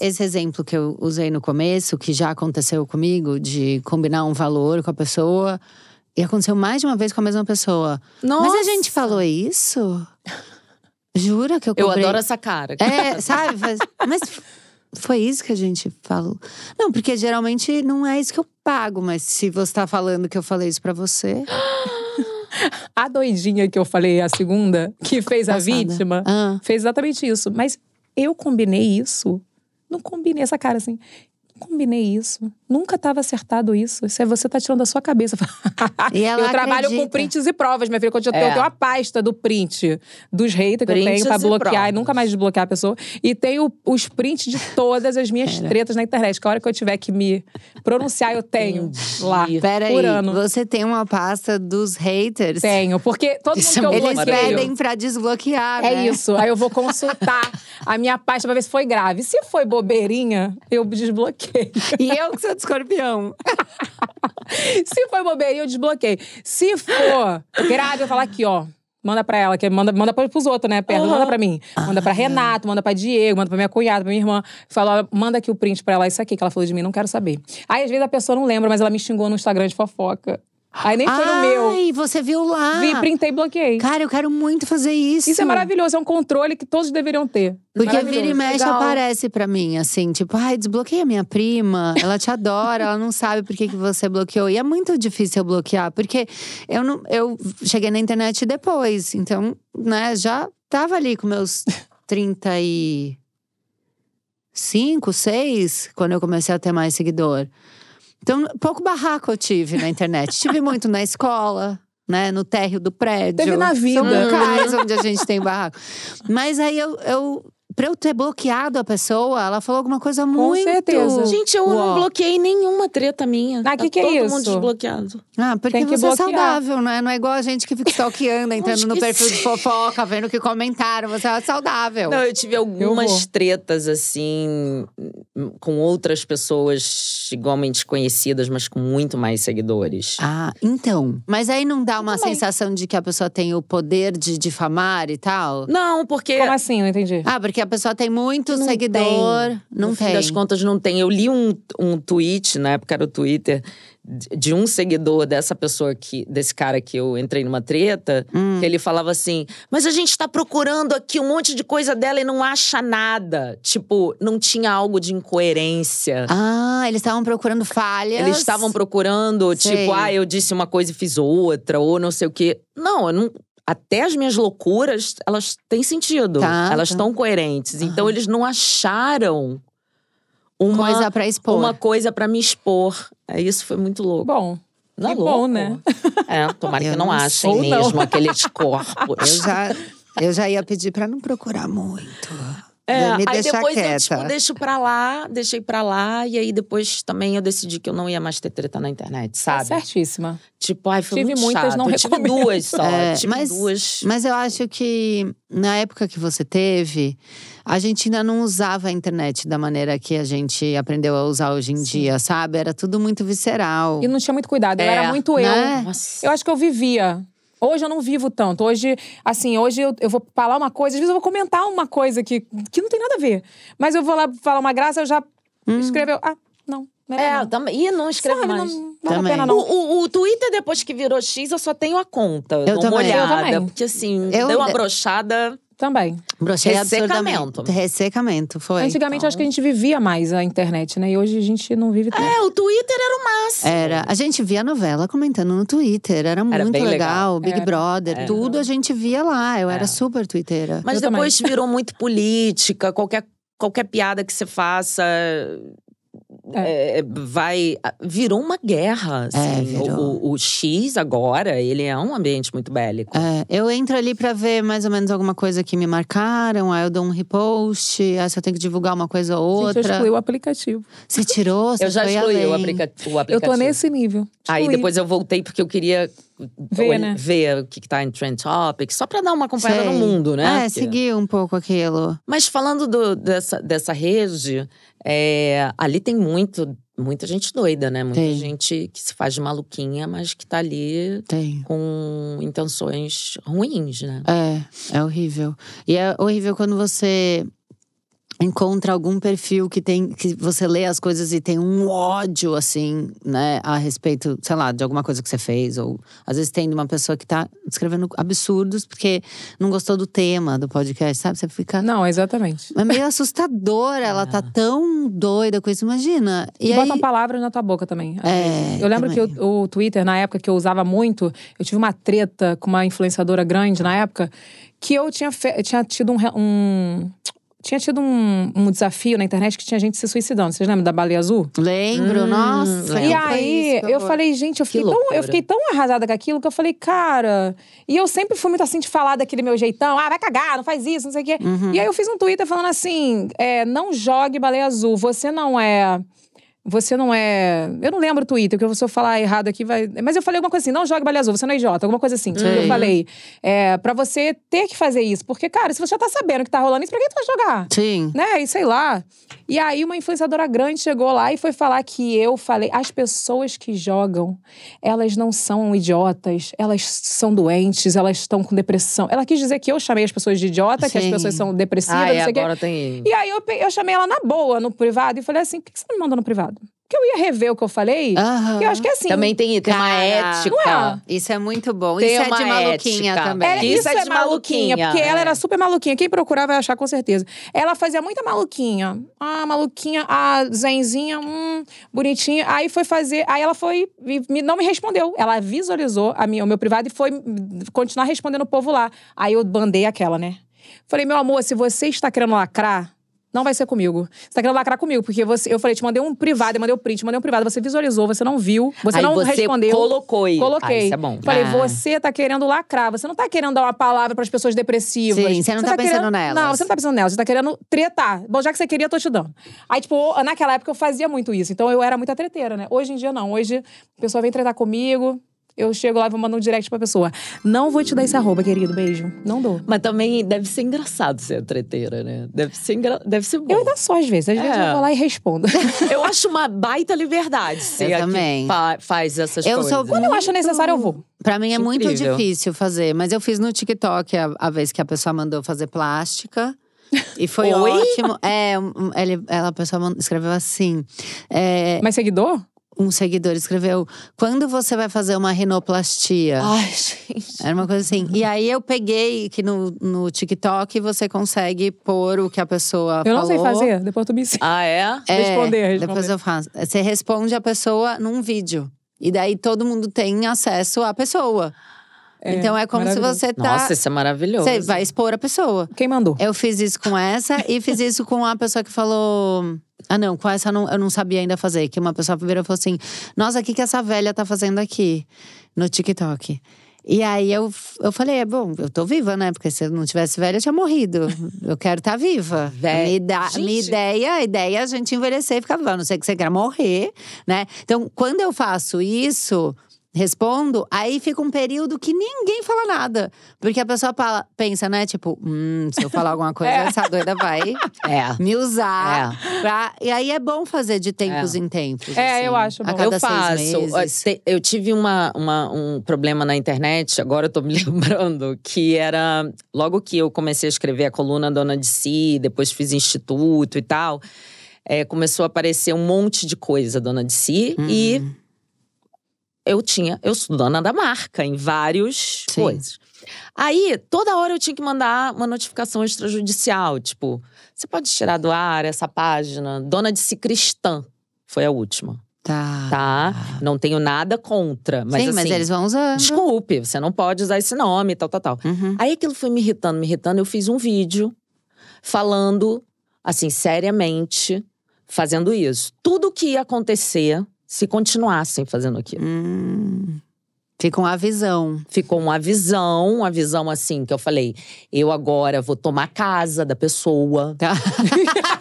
Speaker 2: esse exemplo que eu usei no começo, que já aconteceu comigo, de combinar um valor com a pessoa… E aconteceu mais de uma vez com a mesma pessoa.
Speaker 3: Nossa.
Speaker 2: Mas a gente falou isso? Jura que eu cobrei?
Speaker 3: Eu adoro essa cara.
Speaker 2: Sabe? Mas foi isso que a gente falou. Não, porque geralmente não é isso que eu pago. Mas se você tá falando que eu falei isso pra você…
Speaker 4: A doidinha que eu falei, a segunda, que fez a vítima, fez exatamente isso. Mas eu combinei isso. Não combinei essa cara assim… Combinei isso. Nunca estava acertado isso. Isso é você tá tirando da sua cabeça.
Speaker 2: E ela
Speaker 4: eu trabalho
Speaker 2: acredita.
Speaker 4: com prints e provas, minha filha. Quando eu tenho uma pasta do print dos haters que eu tenho pra bloquear e nunca mais desbloquear a pessoa. E tenho os prints de todas as minhas tretas na internet. Que a hora que eu tiver que me pronunciar, eu tenho lá.
Speaker 2: Pera
Speaker 4: por
Speaker 2: aí,
Speaker 4: ano.
Speaker 2: você tem uma pasta dos haters?
Speaker 4: Tenho, porque todo mundo que eu
Speaker 2: Eles
Speaker 4: bloqueio…
Speaker 2: pedem pra desbloquear,
Speaker 4: É
Speaker 2: né?
Speaker 4: isso. Aí eu vou consultar a minha pasta pra ver se foi grave. Se foi bobeirinha, eu desbloqueio.
Speaker 2: E eu que sou de escorpião.
Speaker 4: Se foi bobeirinha, eu desbloqueio. Se for grave, eu falo aqui, ó. Manda pra ela, que manda pros outros, né? Manda pra mim. Manda pra Renato, manda pra Diego, manda pra minha cunhada, pra minha irmã. Fala, ó, manda aqui o print pra ela, isso aqui que ela falou de mim, não quero saber. Aí, às vezes, a pessoa não lembra, mas ela me xingou no Instagram de fofoca. Aí nem foi no meu.
Speaker 2: Ai, você viu lá.
Speaker 4: Vi, printei e bloqueei.
Speaker 2: Cara, eu quero muito fazer isso.
Speaker 4: Isso é maravilhoso, é um controle que todos deveriam ter.
Speaker 2: Porque vira e mexe aparece pra mim, assim, tipo, ai, desbloqueia minha prima, ela te adora, ela não sabe por que você bloqueou. E é muito difícil eu bloquear, porque eu cheguei na internet depois, então, né, já tava ali com meus 35, 6, quando eu comecei a ter mais seguidor. Então, pouco barraco eu tive na internet. Tive muito na escola, né? No térreo do prédio.
Speaker 4: Teve na vida.
Speaker 2: São locais onde a gente tem barraco. Mas aí pra eu ter bloqueado a pessoa, ela falou alguma coisa muito…
Speaker 4: Com certeza.
Speaker 3: Gente, eu não bloqueei nenhuma treta minha.
Speaker 4: Ah, que é isso?
Speaker 3: Todo mundo desbloqueado.
Speaker 2: Ah, porque
Speaker 4: tem que
Speaker 2: você
Speaker 4: bloquear.
Speaker 2: é saudável, né? Não é igual a gente que fica stalkeando, entrando no perfil de fofoca, vendo o que comentaram. Você é saudável.
Speaker 3: Não, eu tive algumas tretas, assim, com outras pessoas igualmente conhecidas, mas com muito mais seguidores.
Speaker 2: Ah, então. Mas aí não dá uma sensação de que a pessoa tem o poder de difamar e tal?
Speaker 3: Não, porque…
Speaker 4: Como assim? Não entendi.
Speaker 2: Ah, porque a pessoa tem muito seguidor. Não
Speaker 3: no
Speaker 2: tem.
Speaker 3: fim das contas, não tem. Eu li um tweet, na época era o Twitter, de um seguidor dessa pessoa desse cara que eu entrei numa treta, que ele falava assim: mas a gente tá procurando aqui um monte de coisa dela e não acha nada. Tipo, não tinha algo de incoerência.
Speaker 2: Ah, eles estavam procurando falhas.
Speaker 3: Eles estavam procurando, tipo, eu disse uma coisa e fiz outra, ou não sei o quê. Não, eu não… Até as minhas loucuras, elas têm sentido. Elas estão coerentes. Então, eles não acharam uma
Speaker 2: coisa pra expor.
Speaker 3: Uma coisa pra me expor. Isso foi muito louco.
Speaker 4: Bom,
Speaker 3: não,
Speaker 4: que
Speaker 3: louco.
Speaker 4: Bom, né?
Speaker 3: Tomara que não achem mesmo aqueles corpos.
Speaker 2: Eu já ia pedir pra não procurar muito. Me
Speaker 3: aí
Speaker 2: deixar
Speaker 3: depois
Speaker 2: quieta.
Speaker 3: eu, deixei pra lá. E aí depois também eu decidi que eu não ia mais ter treta na internet, sabe?
Speaker 4: Certíssima.
Speaker 3: Tipo, foi
Speaker 4: tive
Speaker 3: muito
Speaker 4: muitas,
Speaker 3: chato.
Speaker 4: não recomendo.
Speaker 3: Tive duas só. Tive duas.
Speaker 2: Mas eu acho que na época que você teve, a gente ainda não usava a internet da maneira que a gente aprendeu a usar hoje em dia, sabe? Era tudo muito visceral.
Speaker 4: E não tinha muito cuidado, eu era muito
Speaker 2: né?
Speaker 4: Eu acho que eu vivia. Hoje eu não vivo tanto. Hoje, assim, eu vou falar uma coisa, às vezes eu vou comentar uma coisa que não tem nada a ver. Mas eu vou lá falar uma graça, eu já escreveu. Não.
Speaker 3: Também. E não escrevo mais.
Speaker 4: Não vale a pena, não.
Speaker 3: O Twitter, depois que virou X, eu só tenho a conta. Eu dou uma olhada. Porque assim, deu uma brochada.
Speaker 4: Também.
Speaker 2: Brochei
Speaker 3: Ressecamento.
Speaker 2: absurdamente. Ressecamento, foi.
Speaker 4: Antigamente, acho que a gente vivia mais a internet, né? E hoje a gente não vive tanto.
Speaker 3: O Twitter era o máximo.
Speaker 2: Era. A gente via a novela comentando no Twitter. Era muito
Speaker 3: bem
Speaker 2: legal. Big
Speaker 4: Era.
Speaker 2: Brother, tudo a gente via lá. Eu era super twitteira.
Speaker 3: Mas
Speaker 4: Eu
Speaker 3: depois virou muito política. Qualquer piada que você faça… virou uma guerra, assim.
Speaker 2: Virou.
Speaker 3: O X agora, ele é um ambiente muito bélico.
Speaker 2: Eu entro ali pra ver mais ou menos alguma coisa que me marcaram. Aí eu dou um repost. Aí se eu tenho que divulgar uma coisa ou outra.
Speaker 4: Gente, eu excluí o aplicativo.
Speaker 2: Você tirou? Você
Speaker 3: Eu já
Speaker 2: foi
Speaker 3: excluí o
Speaker 2: além.
Speaker 3: aplicativo.
Speaker 4: Eu tô nesse nível.
Speaker 3: Aí
Speaker 4: Excluí.
Speaker 3: depois eu voltei porque eu queria ver o que tá em Trend Topics. Só pra dar uma acompanhada no mundo, né?
Speaker 2: Seguir um pouco aquilo.
Speaker 3: Mas falando dessa rede, ali tem muita gente doida, né? Muita gente que se faz de maluquinha, mas que tá ali com intenções ruins, né?
Speaker 2: É horrível. E é horrível quando você encontra algum perfil que você lê as coisas e tem um ódio, assim, né, a respeito, sei lá, de alguma coisa que você fez. Ou às vezes tem uma pessoa que tá escrevendo absurdos porque não gostou do tema do podcast, sabe? Você fica…
Speaker 4: Não, exatamente.
Speaker 2: É meio assustador, ela tá tão doida com isso, imagina.
Speaker 4: E botam palavras na tua boca também. Eu lembro
Speaker 2: também.
Speaker 4: que o Twitter, na época que eu usava muito, eu tive uma treta com uma influenciadora grande na época, que eu tinha tido um desafio na internet que tinha gente se suicidando. Vocês lembram da Baleia Azul?
Speaker 2: Lembro, nossa.
Speaker 4: E aí, eu falei, gente, eu fiquei tão arrasada com aquilo que eu falei, cara… E eu sempre fui muito assim de falar daquele meu jeitão. Vai cagar, não faz isso, não sei o quê. E aí eu fiz um Twitter falando assim, não jogue Baleia Azul, você não é… Eu não lembro o Twitter, porque se eu falar errado aqui vai… Mas eu falei alguma coisa assim, não jogue Baleia Azul, você não é idiota, alguma coisa assim. Eu falei, pra você ter que fazer isso. Porque, cara, se você já tá sabendo que tá rolando isso, pra que tu vai jogar?
Speaker 2: Sim.
Speaker 4: Né? E sei lá. E aí uma influenciadora grande chegou lá e foi falar que eu falei… As pessoas que jogam, elas não são idiotas, elas são doentes, elas estão com depressão. Ela quis dizer que eu chamei as pessoas de idiota, que as pessoas são depressivas, não sei o quê.
Speaker 3: Agora tem…
Speaker 4: E aí eu chamei ela na boa, no privado, e falei assim, por que você não me mandou no privado? Porque eu ia rever o que eu falei, e eu acho que é assim…
Speaker 3: Também tem uma ética.
Speaker 4: Não é?
Speaker 2: Isso é muito bom.
Speaker 3: Tem
Speaker 2: isso é
Speaker 3: uma
Speaker 2: de maluquinha
Speaker 3: ética.
Speaker 2: também.
Speaker 4: Isso é de maluquinha, porque ela era super maluquinha. Quem procurar vai achar com certeza. Ela fazia muita maluquinha. Maluquinha, zenzinha, bonitinha. Aí foi fazer… Aí ela foi… não me respondeu. Ela visualizou o meu privado e foi continuar respondendo o povo lá. Aí eu bandei aquela, né? Falei, meu amor, se você está querendo lacrar… Não vai ser comigo. Você tá querendo lacrar comigo, porque eu falei, te mandei um privado, eu mandei um print, mandei um privado, você visualizou, você não viu, você não respondeu.
Speaker 3: Colocou isso.
Speaker 4: Coloquei.
Speaker 3: Isso é bom.
Speaker 4: Falei, você tá querendo lacrar, você não tá querendo dar uma palavra pras pessoas depressivas.
Speaker 2: Sim, você não tá pensando nelas.
Speaker 4: Não, você não tá pensando nelas, você tá querendo tretar. Bom, já que você queria, eu tô te dando. Aí, tipo, naquela época eu fazia muito isso, então eu era muita treteira, né? Hoje em dia não, hoje a pessoa vem tretar comigo… Eu chego lá e vou mandar um direct pra pessoa. Não vou te dar esse arroba, querido. Beijo. Não dou.
Speaker 3: Mas também deve ser engraçado ser treteira, né? Deve ser bom.
Speaker 4: Eu ainda sou, às vezes. Às vezes eu vou lá e respondo.
Speaker 3: Eu acho uma baita liberdade ser a
Speaker 2: também.
Speaker 3: que faz essas coisas.
Speaker 4: Quando eu acho necessário, eu vou.
Speaker 2: Pra mim é muito
Speaker 3: Incrível.
Speaker 2: difícil fazer. Mas eu fiz no TikTok a vez que a pessoa mandou fazer plástica. E foi ótimo. A pessoa escreveu assim…
Speaker 4: Mas seguidor?
Speaker 2: Um seguidor escreveu, quando você vai fazer uma rinoplastia?
Speaker 3: Ai, gente.
Speaker 2: Era uma coisa assim. E aí eu peguei que no TikTok você consegue pôr o que a pessoa falou.
Speaker 4: Eu não sei fazer, depois tu me ensina.
Speaker 3: Ah, é?
Speaker 4: Responder.
Speaker 2: Depois eu faço. Você responde a pessoa num vídeo. E daí todo mundo tem acesso à pessoa. Então é como se você tá…
Speaker 3: Nossa, isso é maravilhoso.
Speaker 2: Você vai expor a pessoa.
Speaker 4: Quem mandou?
Speaker 2: Eu fiz isso com essa e fiz isso com a pessoa que falou… não, com essa eu não sabia ainda fazer. Que uma pessoa virou e falou assim… Nossa, o que essa velha tá fazendo aqui? No TikTok. E aí eu falei, bom, eu tô viva, né? Porque se eu não tivesse velha, eu tinha morrido. Eu quero estar viva. Minha ideia é a gente envelhecer e ficar viva. A não ser que você queira morrer, né? Então, quando eu faço isso… Respondo, aí fica um período que ninguém fala nada. Porque a pessoa pensa, né? Tipo, se eu falar alguma coisa, essa doida vai me usar. E aí é bom fazer de tempos em tempos. Assim,
Speaker 4: eu acho bom.
Speaker 2: A cada
Speaker 3: Eu faço.
Speaker 2: 6 meses.
Speaker 3: Eu tive um problema na internet, agora eu tô me lembrando, que era… Logo que eu comecei a escrever a coluna Dona de Si, depois fiz instituto e tal… começou a aparecer um monte de coisa Dona de Si. E… eu sou dona da marca em várias coisas. Aí, toda hora eu tinha que mandar uma notificação extrajudicial. Tipo, você pode tirar do ar essa página? Dona de Si Cristã foi a última. Tá? Não tenho nada contra. Mas,
Speaker 2: sim,
Speaker 3: assim,
Speaker 2: mas eles vão usando.
Speaker 3: Desculpe, você não pode usar esse nome, tal. Aí aquilo foi me irritando. Eu fiz um vídeo falando, assim, seriamente, fazendo isso. Tudo que ia acontecer se continuassem fazendo aquilo.
Speaker 2: Fica uma visão.
Speaker 3: Ficou uma visão assim, que eu falei… Eu agora vou tomar a casa da pessoa.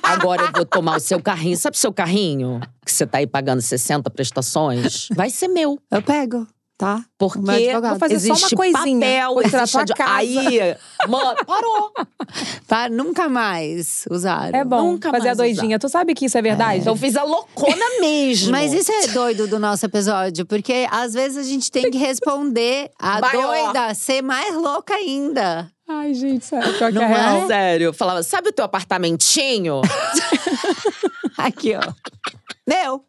Speaker 3: Agora eu vou tomar o seu carrinho. Sabe o seu carrinho? Que você tá aí pagando 60 prestações? Vai ser meu.
Speaker 2: Eu pego, tá?
Speaker 3: Porque
Speaker 4: vou fazer
Speaker 3: existe
Speaker 4: só uma coisinha.
Speaker 3: papel, existe Aí, mano, parou.
Speaker 2: Pra nunca mais usar.
Speaker 4: É bom
Speaker 3: Nunca
Speaker 4: fazer a
Speaker 3: mais
Speaker 4: doidinha.
Speaker 3: usar.
Speaker 4: Tu sabe que isso é verdade?
Speaker 3: Então eu fiz a loucona mesmo.
Speaker 2: Mas isso é doido do nosso episódio. Porque às vezes a gente tem que responder a
Speaker 3: Maior.
Speaker 2: doida ser mais louca ainda.
Speaker 4: Ai, gente, sério, pior que
Speaker 2: Não
Speaker 4: é real.
Speaker 2: é?
Speaker 3: Sério, eu falava, sabe o teu apartamentinho?
Speaker 2: Aqui, ó. Meu.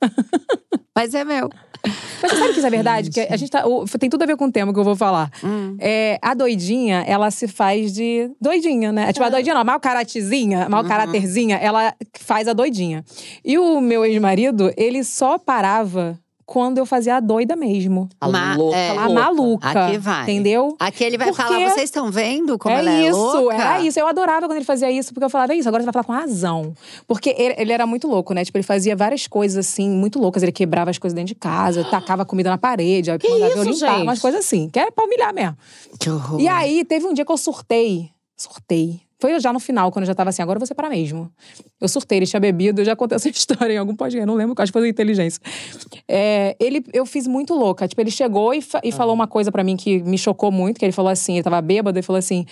Speaker 2: Mas é meu.
Speaker 4: Mas você sabe que isso é verdade? Que a gente tem tudo a ver com o tema que eu vou falar. A doidinha, ela se faz de doidinha, né? Tipo, a doidinha não, a mau caráterzinha, ela faz a doidinha. E o meu ex-marido, ele só parava quando eu fazia a doida mesmo.
Speaker 3: A louca.
Speaker 4: A maluca.
Speaker 2: Aqui vai.
Speaker 4: Entendeu?
Speaker 2: Aqui ele vai
Speaker 4: Porque
Speaker 2: falar, vocês estão vendo como ela é
Speaker 4: isso,
Speaker 2: louca?
Speaker 4: era isso. Eu adorava quando ele fazia isso, porque eu falava, é isso, agora você vai falar com razão. Porque ele era muito louco, né? Tipo, ele fazia várias coisas, assim, muito loucas. Ele quebrava as coisas dentro de casa, tacava comida na parede, aí mandava eu limpar,
Speaker 3: gente?
Speaker 4: umas coisas assim. Que era pra humilhar mesmo.
Speaker 2: Que horror.
Speaker 4: E aí, teve um dia que eu surtei. Foi já no final, quando eu já tava assim, agora eu vou separar mesmo. Eu surtei, ele tinha bebido, eu já contei essa história em algum podcast, não lembro, acho que foi do Inteligência. Eu fiz muito louca. Tipo, ele chegou e falou uma coisa pra mim que me chocou muito, que ele falou assim, ele tava bêbado, ele falou assim,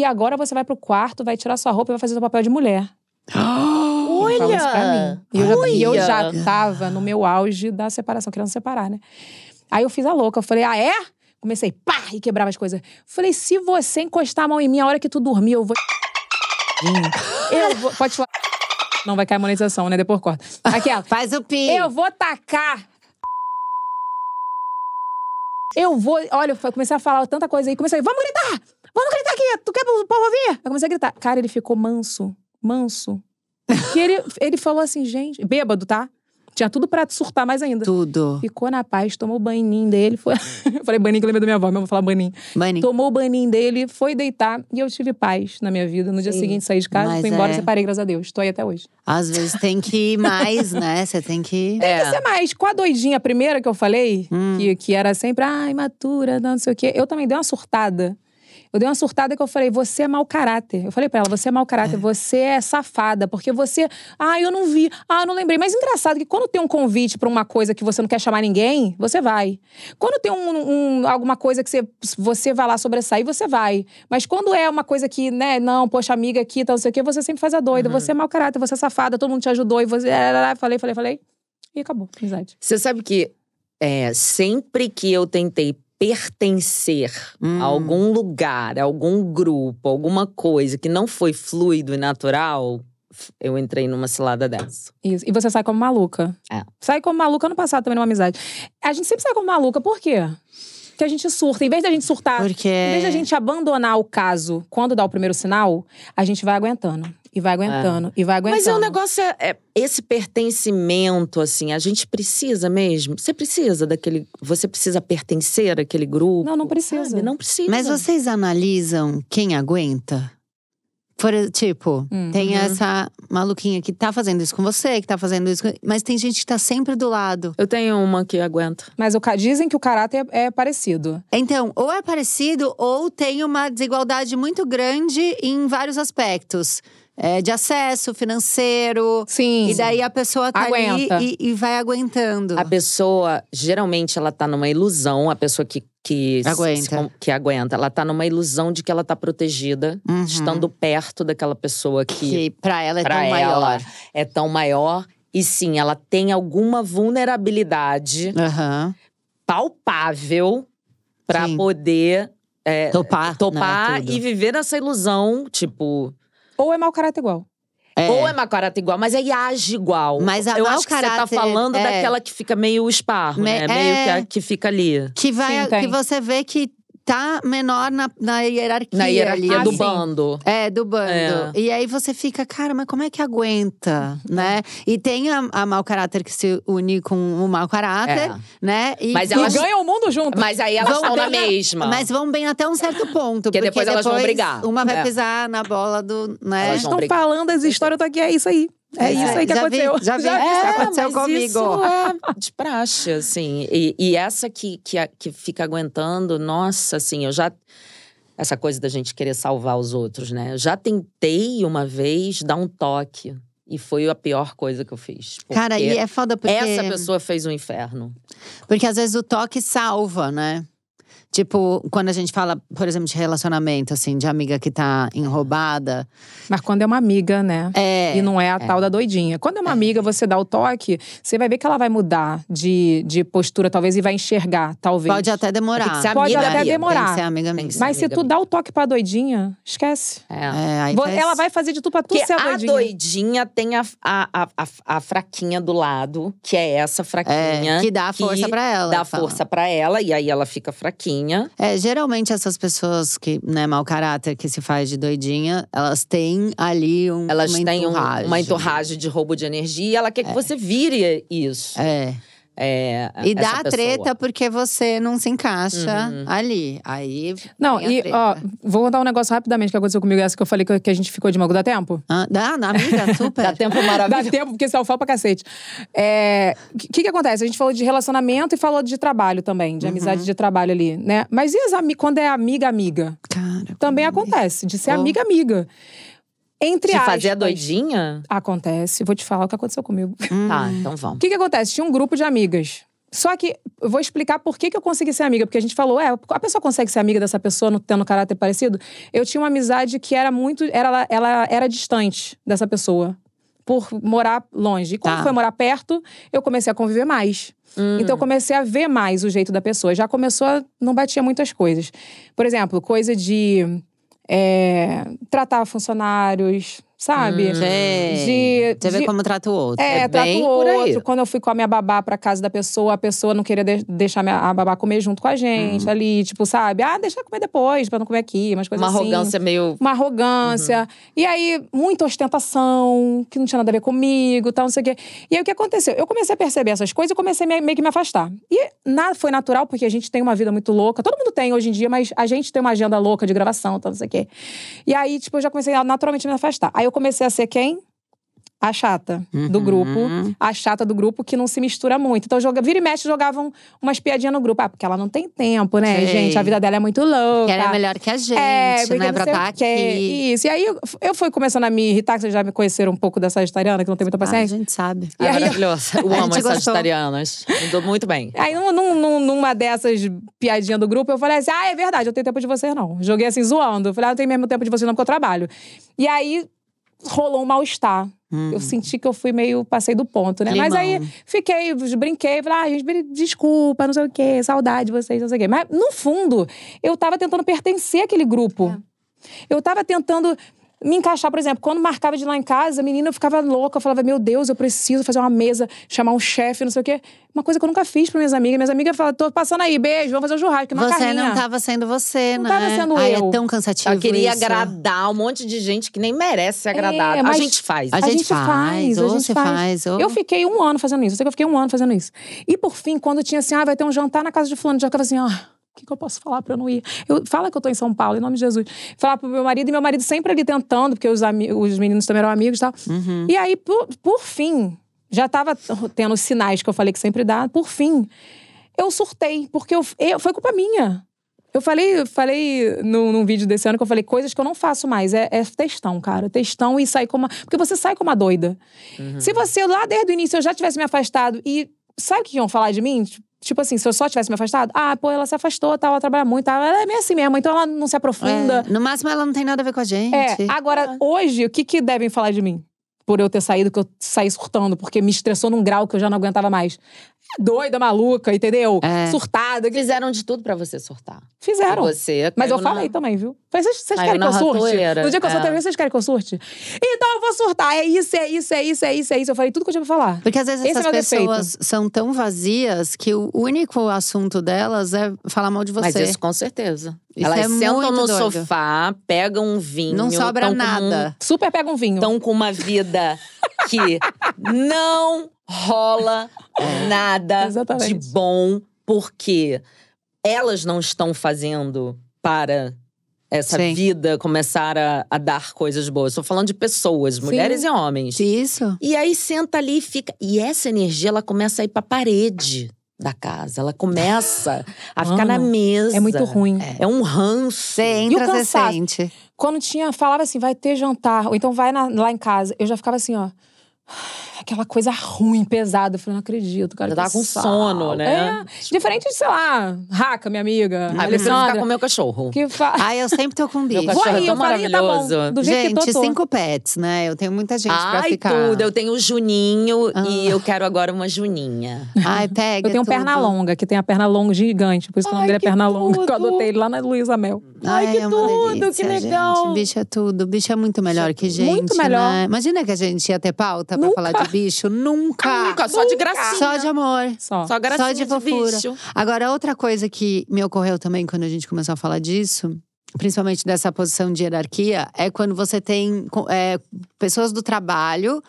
Speaker 4: agora você vai pro quarto, vai tirar sua roupa e vai fazer seu papel de mulher. Ele falou isso pra mim. E eu já tava no meu auge da separação, querendo separar, né? Aí eu fiz a louca, eu falei, Comecei, pá, e quebrava as coisas. Falei, se você encostar a mão em mim a hora que tu dormir, eu vou… Pode falar… Não, vai cair a monetização, né? Depois corta. Aquela.
Speaker 2: Faz o pi.
Speaker 4: Eu vou tacar… Olha, eu comecei a falar tanta coisa aí. Comecei, vamos gritar aqui, tu quer pro povo ouvir? Eu comecei a gritar. Cara, ele ficou manso. E ele falou assim, gente… Bêbado, tá? Tinha tudo pra surtar mais ainda.
Speaker 2: Tudo.
Speaker 4: Ficou na paz, tomou o baninho dele. Eu falei baninho que eu lembro da minha avó, mas eu vou falar baninho. Tomou o baninho dele, foi deitar. E eu tive paz na minha vida. No dia seguinte, saí de casa, fui embora, separei, graças a Deus. Tô aí até hoje.
Speaker 2: Às vezes tem que ir mais, né? Você tem que…
Speaker 4: Tem que ser mais. Com a doidinha, a primeira que eu falei, que era sempre, imatura, não sei o quê. Eu também dei uma surtada. Eu dei uma surtada que eu falei, você é mau caráter. Eu falei pra ela, você é mau caráter, você é safada. Porque você… eu não vi, eu não lembrei. Mas engraçado que quando tem um convite pra uma coisa que você não quer chamar ninguém, você vai. Quando tem alguma coisa que você vai lá sobressair, você vai. Mas quando é uma coisa que, né, não, poxa, amiga aqui, tal, não sei o quê, você sempre faz a doida. Você é mau caráter, você é safada, todo mundo te ajudou. E você… Falei. E acabou, amizade.
Speaker 3: Você sabe que sempre que eu tentei pertencer a algum lugar, a algum grupo, alguma coisa que não foi fluido e natural, eu entrei numa cilada dessa.
Speaker 4: Isso. E você sai como maluca. Sai como maluca no passado também numa amizade. A gente sempre sai como maluca, por quê? Porque a gente surta. Em vez da gente surtar, em vez da gente abandonar o caso quando dá o primeiro sinal, a gente vai aguentando. E vai aguentando, e vai aguentando.
Speaker 3: Mas o negócio é esse pertencimento, assim, a gente precisa mesmo. Você precisa você precisa pertencer àquele grupo.
Speaker 4: Não precisa.
Speaker 3: Sabe? Não precisa.
Speaker 2: Mas vocês analisam quem aguenta? Tem essa maluquinha que tá fazendo isso com você, que tá fazendo isso mas tem gente que tá sempre do lado.
Speaker 3: Eu tenho uma que aguenta.
Speaker 4: Mas dizem que o caráter é parecido.
Speaker 2: Então, ou é parecido, ou tem uma desigualdade muito grande em vários aspectos. De acesso financeiro.
Speaker 4: Sim.
Speaker 2: E daí a pessoa tá
Speaker 4: aguenta.
Speaker 2: Ali e vai aguentando.
Speaker 3: A pessoa, geralmente, ela tá numa ilusão. A pessoa que aguenta. Ela tá numa ilusão de que ela tá protegida. Estando perto daquela pessoa que
Speaker 2: pra ela é tão maior.
Speaker 3: É tão maior. E sim, ela tem alguma vulnerabilidade palpável pra poder
Speaker 2: topar
Speaker 3: e viver nessa ilusão, tipo…
Speaker 4: Ou é mau caráter igual.
Speaker 3: Ou é mau caráter igual, mas aí age igual.
Speaker 2: Mas
Speaker 3: eu acho que você tá falando daquela que fica meio esparro, né? Meio que fica ali.
Speaker 2: Que você vê que tá menor na hierarquia.
Speaker 3: Na hierarquia
Speaker 2: ali,
Speaker 3: do bando.
Speaker 2: Do bando. E aí você fica, cara, mas como é que aguenta, né? E tem a mau caráter que se une com o mau caráter, né?
Speaker 4: Mas elas ganham o mundo junto.
Speaker 3: Mas aí elas estão na mesma.
Speaker 2: Mas vão bem até um certo ponto.
Speaker 3: Porque depois elas vão brigar.
Speaker 2: Uma vai pisar na bola do… né?
Speaker 4: Eles estão falando as histórias, eu tô aqui, é isso aí. É isso aí que aconteceu.
Speaker 2: Já vi. Aconteceu comigo.
Speaker 3: Isso é de praxe, assim. E essa que fica aguentando, nossa, assim, eu já… Essa coisa da gente querer salvar os outros, né? Eu já tentei uma vez dar um toque. E foi a pior coisa que eu fiz.
Speaker 2: Cara, e é foda porque…
Speaker 3: Essa pessoa fez um inferno.
Speaker 2: Porque às vezes o toque salva, né? Tipo, quando a gente fala, por exemplo, de relacionamento, assim, de amiga que tá enrobada.
Speaker 4: Mas quando é uma amiga, né? E não é a tal da doidinha. Quando é uma amiga, você dá o toque, você vai ver que ela vai mudar de postura, talvez, e vai enxergar, talvez.
Speaker 2: Pode até demorar.
Speaker 3: Tem que ser
Speaker 4: Pode
Speaker 3: amiga,
Speaker 4: até demorar.
Speaker 2: Tem que ser amiga mesmo.
Speaker 4: Mas se tu dá o toque pra doidinha, esquece.
Speaker 2: Aí
Speaker 4: ela vai fazer de tudo pra tu ser a doidinha.
Speaker 3: Porque a doidinha tem a fraquinha do lado, que é essa fraquinha.
Speaker 2: Que dá força pra ela.
Speaker 3: Dá força pra ela, e aí ela fica fraquinha.
Speaker 2: Geralmente essas pessoas que, né, mau caráter, que se faz de doidinha, elas têm ali
Speaker 3: elas
Speaker 2: uma
Speaker 3: têm
Speaker 2: enturragem.
Speaker 3: uma enturragem de roubo de energia, e ela quer que você vire isso.
Speaker 2: E dá treta porque você não se encaixa ali. Aí.
Speaker 4: Não, vou contar um negócio rapidamente que aconteceu comigo, essa que eu falei que a gente ficou de mago. Dá tempo?
Speaker 2: Dá, amiga, super.
Speaker 3: Dá tempo maravilhoso.
Speaker 4: Dá tempo, porque você fala pra cacete. O que acontece? A gente falou de relacionamento e falou de trabalho também, de amizade de trabalho ali, né? Mas e quando é amiga?
Speaker 2: Cara,
Speaker 4: também acontece, de ser amiga. Entre
Speaker 3: de
Speaker 4: aspas.
Speaker 3: fazer a doidinha?
Speaker 4: Acontece. Vou te falar o que aconteceu comigo.
Speaker 3: Tá, então vamos.
Speaker 4: O que acontece? Tinha um grupo de amigas. Só que eu vou explicar por que eu consegui ser amiga. Porque a gente falou, a pessoa consegue ser amiga dessa pessoa tendo caráter parecido? Eu tinha uma amizade que era muito… Ela era distante dessa pessoa. Por morar longe. E quando foi morar perto, eu comecei a conviver mais. Então eu comecei a ver mais o jeito da pessoa. Já não batia muitas coisas. Por exemplo, coisa de… tratar funcionários, sabe?
Speaker 2: Você vê como trata o outro.
Speaker 4: Trata o outro. Quando eu fui com a minha babá pra casa da pessoa, a pessoa não queria deixar a babá comer junto com a gente ali, tipo, sabe? Deixa eu comer depois, pra não comer aqui, umas coisas assim.
Speaker 3: Uma arrogância meio…
Speaker 4: Uma arrogância. E aí, muita ostentação, que não tinha nada a ver comigo, tal, não sei o quê. E aí, o que aconteceu? Eu comecei a perceber essas coisas e comecei meio que me afastar. E foi natural, porque a gente tem uma vida muito louca. Todo mundo tem hoje em dia, mas a gente tem uma agenda louca de gravação, tal, não sei o quê. E aí, tipo, eu já comecei a naturalmente me afastar. Aí eu comecei a ser quem? A chata do grupo. A chata do grupo que não se mistura muito. Então, vira e mexe, jogavam umas piadinhas no grupo. Porque ela não tem tempo, né, gente? A vida dela é muito louca.
Speaker 2: Que ela é melhor que a gente, né? Pra estar aqui.
Speaker 4: Isso. E aí, eu fui começando a me irritar, que vocês já me conheceram um pouco da sagitariana, que não tem muita paciência.
Speaker 2: A gente sabe.
Speaker 3: É maravilhoso. Eu amo as sagitarianas. Mudou muito bem.
Speaker 4: Aí, numa dessas piadinhas do grupo, eu falei assim, é verdade, eu tenho tempo de vocês não. Joguei assim, zoando. Eu falei, eu não tenho mesmo tempo de vocês não, porque eu trabalho. E aí, rolou um mal-estar. Eu senti que eu passei do ponto, né?
Speaker 2: Limão.
Speaker 4: Mas aí, brinquei, falei, gente, desculpa, não sei o quê, saudade de vocês, não sei o quê. Mas, no fundo, eu tava tentando pertencer àquele grupo. Eu tava tentando me encaixar, por exemplo, quando marcava de ir lá em casa, a menina, eu ficava louca, eu falava, meu Deus, eu preciso fazer uma mesa, chamar um chefe, não sei o quê. Uma coisa que eu nunca fiz para minhas amigas. Minhas amigas falavam, tô passando aí, beijo, vamos fazer um churrasco, uma carninha.
Speaker 2: Você não tava sendo você,
Speaker 4: não
Speaker 2: né?
Speaker 4: Tava sendo eu.
Speaker 2: É tão cansativo
Speaker 3: Eu queria
Speaker 2: isso.
Speaker 3: agradar um monte de gente que nem merece ser agradada. A gente faz.
Speaker 2: A gente faz.
Speaker 4: Eu fiquei 1 ano fazendo isso. Eu sei que eu fiquei 1 ano fazendo isso. E por fim, quando tinha assim, vai ter um jantar na casa de fulano, já ficava assim, o que eu posso falar pra eu não ir? Fala que eu tô em São Paulo, em nome de Jesus. Falar pro meu marido, e meu marido sempre ali tentando, porque os meninos também eram amigos e tal. E aí, por fim, já tava tendo sinais que eu falei que sempre dá. Por fim, eu surtei, porque foi culpa minha. Eu falei num vídeo desse ano que eu falei coisas que eu não faço mais. É textão, cara. Textão e sair como… Porque você sai como uma doida. Se você, lá desde o início, eu já tivesse me afastado e… Sabe o que iam falar de mim? Tipo assim, se eu só tivesse me afastado, ela se afastou, ela trabalha muito, ela é meio assim mesmo, então ela não se aprofunda.
Speaker 2: No máximo, ela não tem nada a ver com a gente.
Speaker 4: Agora, hoje, o que devem falar de mim? por eu ter saído, que eu saí surtando, porque me estressou num grau que eu já não aguentava mais. Doida, maluca, entendeu? Surtada.
Speaker 3: Fizeram de tudo pra você surtar.
Speaker 4: Fizeram.
Speaker 3: Você
Speaker 4: mas eu falei também, viu? Falei, vocês querem que eu surte? No dia que eu surtei, vocês querem que eu surte? Então eu vou surtar. É isso. Eu falei tudo que eu tinha pra falar.
Speaker 2: Porque às vezes essas pessoas são tão vazias que o único assunto delas é falar mal de você.
Speaker 3: Mas isso com certeza.
Speaker 2: Isso
Speaker 3: Elas sentam no
Speaker 2: doido.
Speaker 3: sofá, pegam um vinho.
Speaker 2: Não sobra nada.
Speaker 4: Super pega um vinho.
Speaker 3: Estão com uma vida que não rola nada de bom. Porque elas não estão fazendo para essa vida começar a dar coisas boas. Estou falando de pessoas, mulheres e homens.
Speaker 2: Isso.
Speaker 3: E aí senta ali e fica… E essa energia, ela começa a ir pra parede da casa. Ela começa a ficar na mesa.
Speaker 4: É muito ruim.
Speaker 3: É um ranço.
Speaker 2: Você entra, você sente.
Speaker 4: Quando falava assim, vai ter jantar, ou então vai lá em casa, eu já ficava assim, ó… Aquela coisa ruim, pesada. Eu falei, não acredito, cara.
Speaker 3: Já tava com sono, né?
Speaker 4: Diferente de, sei lá, Raca, minha amiga.
Speaker 3: Aí prefiro ficar com o meu cachorro.
Speaker 2: Eu sempre tô com bicho.
Speaker 3: Meu cachorro é tão maravilhoso.
Speaker 4: Tá bom, do jeito
Speaker 2: gente,
Speaker 4: que tô.
Speaker 2: 5 pets, né? Eu tenho muita gente pra ficar.
Speaker 3: Tudo. Eu tenho o Juninho e eu quero agora uma Juninha.
Speaker 2: Ai, pega.
Speaker 4: Eu tenho perna longa, que tem a perna longa gigante. Por isso que o nome dele é perna longa. Que eu adotei ele lá na Luísa Mel.
Speaker 3: Ai, que tudo, delícia, que legal.
Speaker 2: Gente. Bicho é tudo. Bicho é muito melhor que gente.
Speaker 4: Muito melhor.
Speaker 2: Né? Imagina que a gente ia ter pauta pra falar de bicho. Nunca.
Speaker 3: Só de gracinha.
Speaker 2: Só de amor.
Speaker 3: Só gracinha.
Speaker 2: Só de fofura. Agora, outra coisa que me ocorreu também quando a gente começou a falar disso, principalmente dessa posição de hierarquia, é quando você tem pessoas do trabalho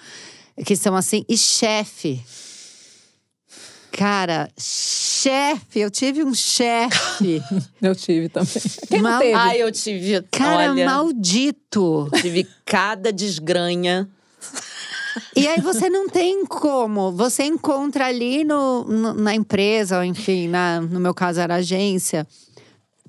Speaker 2: que são assim, e chefe. Cara, chefe, eu tive um chefe.
Speaker 4: Eu tive também. Quem não teve?
Speaker 3: Ai, eu tive.
Speaker 2: Cara,
Speaker 3: olha,
Speaker 2: maldito.
Speaker 3: Tive cada desgranha.
Speaker 2: E aí você não tem como. Você encontra ali na empresa, ou enfim, no meu caso era agência,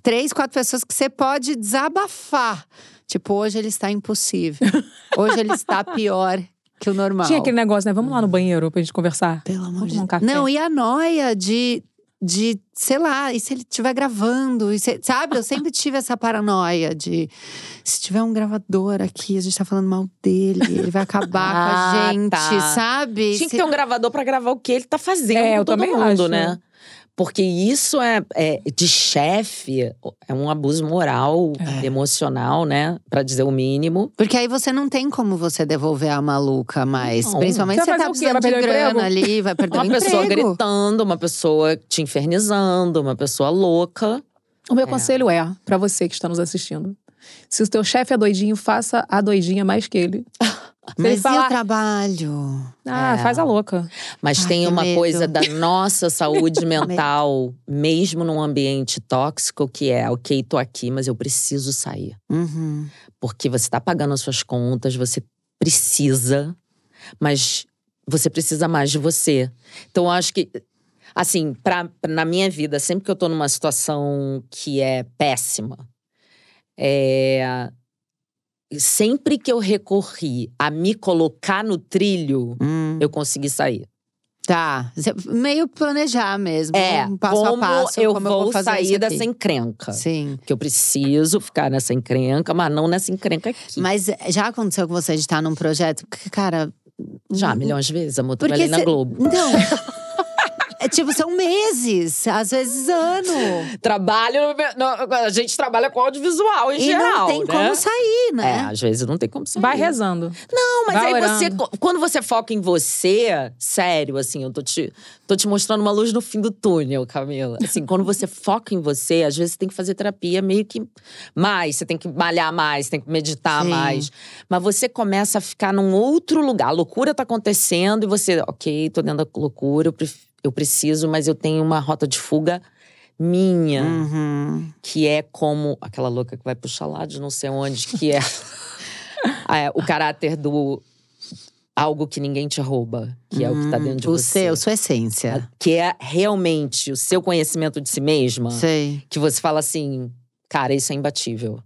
Speaker 2: 3, 4 pessoas que você pode desabafar. Tipo, hoje ele está impossível. Hoje ele está pior que o normal.
Speaker 4: Tinha aquele negócio, né? Vamos lá no banheiro pra gente conversar.
Speaker 2: Pelo amor de
Speaker 4: Deus.
Speaker 2: Não, e a noia de, sei lá, e se ele estiver gravando? Sabe, eu sempre tive essa paranoia de… Se tiver um gravador aqui, a gente tá falando mal dele, ele vai acabar com a gente, sabe?
Speaker 3: Tinha que ter um gravador pra gravar o que ele tá fazendo com todo mundo,
Speaker 4: acho,
Speaker 3: né? Porque isso de chefe, é um abuso moral, emocional, né? Pra dizer o mínimo.
Speaker 2: Porque aí você não tem como você devolver a maluca mais.
Speaker 3: Não.
Speaker 2: Principalmente se você tá precisando de grana ali, vai perder o emprego.
Speaker 3: Uma pessoa gritando, uma pessoa te infernizando, uma pessoa louca.
Speaker 4: O meu conselho pra você que está nos assistindo. Se o teu chefe é doidinho, faça a doidinha mais que ele.
Speaker 2: Mas e o trabalho?
Speaker 4: Faz a louca.
Speaker 3: Mas tem uma coisa da nossa saúde mental, mesmo num ambiente tóxico, que é… Ok, tô aqui, mas eu preciso sair.
Speaker 2: Uhum.
Speaker 3: Porque você tá pagando as suas contas, você precisa… Mas você precisa mais de você. Então, eu acho que… Assim, na minha vida, sempre que eu tô numa situação que é péssima… Sempre que eu recorri a me colocar no trilho, eu consegui sair.
Speaker 2: Tá, meio planejar mesmo. Passo a passo.
Speaker 3: Eu vou sair dessa encrenca.
Speaker 2: Sim.
Speaker 3: Que eu preciso ficar nessa encrenca, mas não nessa encrenca aqui.
Speaker 2: Mas já aconteceu com você de estar num projeto? Porque, cara…
Speaker 3: Já, milhões de vezes, amor. Trabalhei na Globo.
Speaker 2: Então… Tipo, são meses, às vezes ano.
Speaker 3: A gente trabalha com audiovisual em geral,
Speaker 2: não tem como sair, né?
Speaker 3: Às vezes não tem como sair.
Speaker 4: Vai rezando.
Speaker 3: Não, mas
Speaker 4: vai
Speaker 3: aí
Speaker 4: orando.
Speaker 3: quando você foca em você, sério, assim, eu tô te mostrando uma luz no fim do túnel, Camila. Assim, quando você foca em você, às vezes você tem que fazer terapia meio que mais. Você tem que malhar mais, você tem que meditar mais. Mas você começa a ficar num outro lugar. A loucura tá acontecendo e você… Ok, tô dentro da loucura, eu preciso, mas eu tenho uma rota de fuga minha.
Speaker 2: Uhum.
Speaker 3: Que é como… Aquela louca que vai puxar lá de não sei onde, que é… o caráter do… Algo que ninguém te rouba, que é o que tá dentro de você.
Speaker 2: Sua essência.
Speaker 3: Que é realmente o seu conhecimento de si mesma.
Speaker 2: Sei.
Speaker 3: Que você fala assim, cara, isso é imbatível.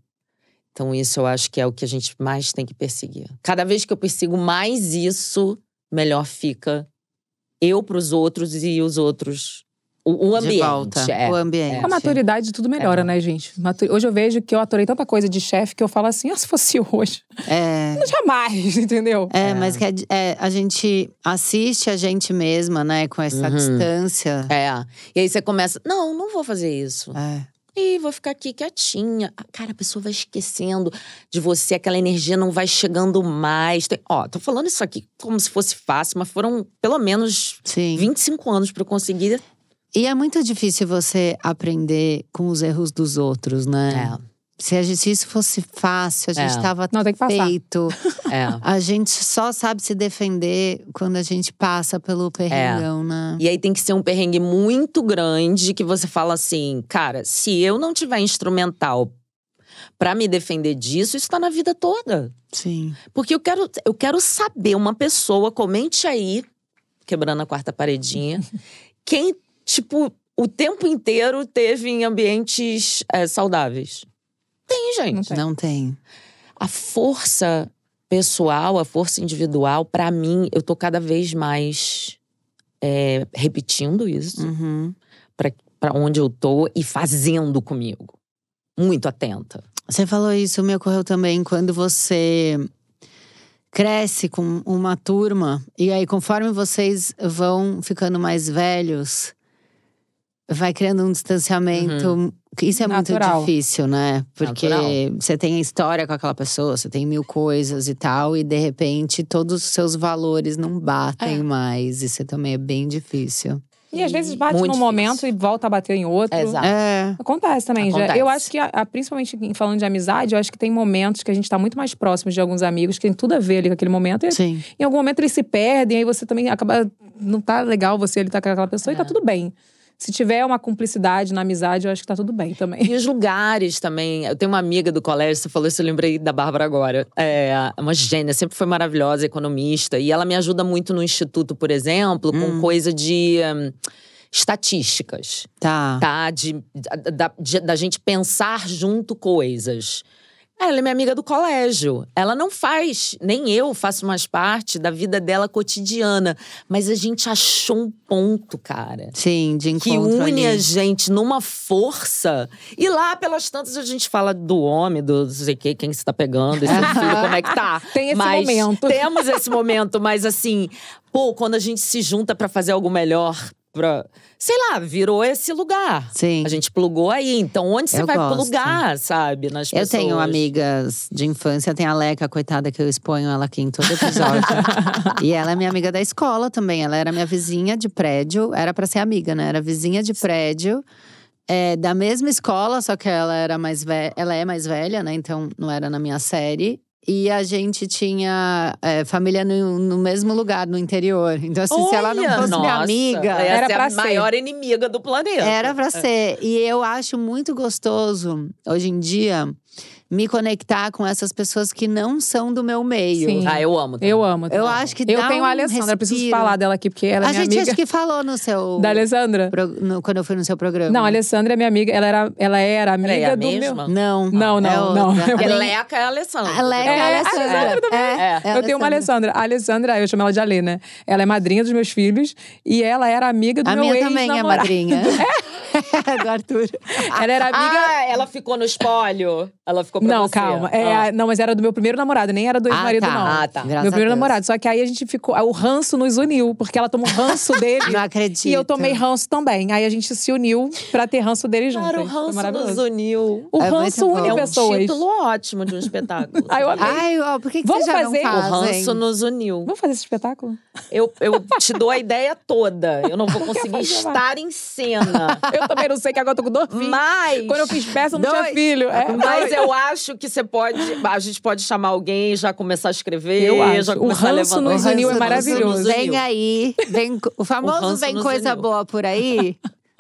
Speaker 3: Então isso eu acho que é o que a gente mais tem que perseguir. Cada vez que eu persigo mais isso, melhor fica eu pros outros e os outros O ambiente.
Speaker 2: De volta. O ambiente.
Speaker 4: A maturidade tudo melhora, né, gente? Hoje eu vejo que eu aturei tanta coisa de chefe que eu falo assim, se fosse hoje. Não, jamais, entendeu?
Speaker 2: Mas que a gente assiste a gente mesma, né? Com essa distância.
Speaker 3: E aí você começa, não vou fazer isso. E vou ficar aqui quietinha. Cara, a pessoa vai esquecendo de você, aquela energia não vai chegando mais. Tô falando isso aqui como se fosse fácil, mas foram pelo menos 25 anos pra eu conseguir.
Speaker 2: E é muito difícil você aprender com os erros dos outros, né? Se isso fosse fácil, a gente tava feito. A gente só sabe se defender quando a gente passa pelo perrengão, né?
Speaker 3: E aí tem que ser um perrengue muito grande que você fala assim, cara, se eu não tiver instrumental pra me defender disso, isso tá na vida toda.
Speaker 2: Sim.
Speaker 3: Porque eu quero saber, uma pessoa, comente aí, quebrando a quarta paredinha, quem, tipo, o tempo inteiro teve em ambientes saudáveis. Tem, gente.
Speaker 2: Não tem.
Speaker 3: A força pessoal, a força individual, pra mim, eu tô cada vez mais repetindo isso. Pra onde eu tô e fazendo comigo. Muito atenta.
Speaker 2: Você falou isso, me ocorreu também quando você cresce com uma turma. E aí, conforme vocês vão ficando mais velhos, vai criando um distanciamento. Isso é
Speaker 4: natural.
Speaker 2: Muito difícil, né? Porque você tem a história com aquela pessoa, você tem 1000 coisas e tal. E de repente, todos os seus valores não batem mais. Isso também é bem difícil.
Speaker 4: E às vezes bate num momento e volta a bater em outro.
Speaker 3: Exato.
Speaker 4: Acontece também.
Speaker 3: Acontece.
Speaker 4: Eu acho que, principalmente falando de amizade, eu acho que tem momentos que a gente tá muito mais próximo de alguns amigos, que tem tudo a ver ali com aquele momento. E em algum momento eles se perdem, aí você também acaba… Não tá legal você ali tá com aquela pessoa e tá tudo bem. Se tiver uma cumplicidade na amizade, eu acho que tá tudo bem também.
Speaker 3: E os lugares também. Eu tenho uma amiga do colégio, você falou isso, eu lembrei da Bárbara agora. Uma gênia, sempre foi maravilhosa, economista. E ela me ajuda muito no instituto, por exemplo, com coisa de estatísticas. Da gente pensar junto coisas. Ela é minha amiga do colégio. Ela não faz, nem eu faço mais parte da vida dela cotidiana. Mas a gente achou um ponto, cara.
Speaker 2: Sim, de encontro
Speaker 3: que une
Speaker 2: ali.
Speaker 3: a gente numa força. E lá, pelas tantas, a gente fala do homem, do não sei o quê, quem você tá pegando, esse filho, como é que tá.
Speaker 4: Tem esse momento.
Speaker 3: Temos esse momento, mas assim… quando a gente se junta pra fazer algo melhor… sei lá, virou esse lugar.
Speaker 2: Sim.
Speaker 3: A gente plugou aí. Então, onde você vai plugar, sabe? Nas pessoas.
Speaker 2: Eu tenho amigas de infância. Tem a Leca, coitada, que eu exponho ela aqui em todo episódio. E ela é minha amiga da escola também. Ela era minha vizinha de prédio. Era pra ser amiga, né? Era vizinha de prédio. Da mesma escola, só que ela era mais velha. Ela é mais velha, né? Então, não era na minha série. E a gente tinha família no mesmo lugar, no interior. Então, assim, se ela não fosse minha amiga…
Speaker 3: Era pra ser a maior inimiga do planeta.
Speaker 2: Era pra ser. E eu acho muito gostoso, hoje em dia… me conectar com essas pessoas que não são do meu meio.
Speaker 4: Sim.
Speaker 3: Eu amo.
Speaker 4: Eu amo.
Speaker 2: Eu acho que
Speaker 4: eu tenho a Alessandra, preciso falar dela aqui, porque ela é minha amiga.
Speaker 2: A gente acho que falou no seu…
Speaker 4: Da Alessandra?
Speaker 2: Quando eu fui no seu programa.
Speaker 4: Não, a Alessandra é minha amiga. Ela era amiga do
Speaker 3: mesma?
Speaker 4: meu…
Speaker 2: Não.
Speaker 3: Porque Leca é a Alessandra.
Speaker 2: A Leca é a Alessandra.
Speaker 4: Eu tenho uma Alessandra. A Alessandra, eu chamo ela de Alê, né? Ela é madrinha dos meus filhos. E ela era amiga do meu ex-namorado.
Speaker 2: A minha também é madrinha. Do Arthur.
Speaker 4: Ela era amiga…
Speaker 3: ela ficou no espólio? Ela ficou pra
Speaker 4: não,
Speaker 3: você?
Speaker 4: Calma. Não, mas era do meu primeiro namorado, nem era do ex-marido, não.
Speaker 3: Tá.
Speaker 4: Meu primeiro namorado. Só que aí a gente ficou… O ranço nos uniu, porque ela tomou ranço dele.
Speaker 2: Não acredito.
Speaker 4: E eu tomei ranço também. Aí a gente se uniu pra ter ranço dele junto.
Speaker 3: Cara, o ranço nos uniu.
Speaker 4: O ranço une pessoas.
Speaker 3: É um título ótimo de um espetáculo.
Speaker 4: Eu amei.
Speaker 2: Por que vocês já não fazem?
Speaker 3: O ranço nos uniu.
Speaker 4: Vamos fazer esse espetáculo?
Speaker 3: Eu te dou a ideia toda. Eu não vou conseguir estar em cena.
Speaker 4: Eu também não sei, que agora eu tô com 2 filhos.
Speaker 3: Mas…
Speaker 4: Quando eu fiz peça, eu não tinha filho.
Speaker 3: Mas eu acho que você pode… A gente pode chamar alguém e já começar a escrever.
Speaker 4: Eu acho.
Speaker 3: Já começar a levantar.
Speaker 4: O ranço no Zunil é maravilhoso.
Speaker 2: Vem aí. O famoso vem coisa boa por aí.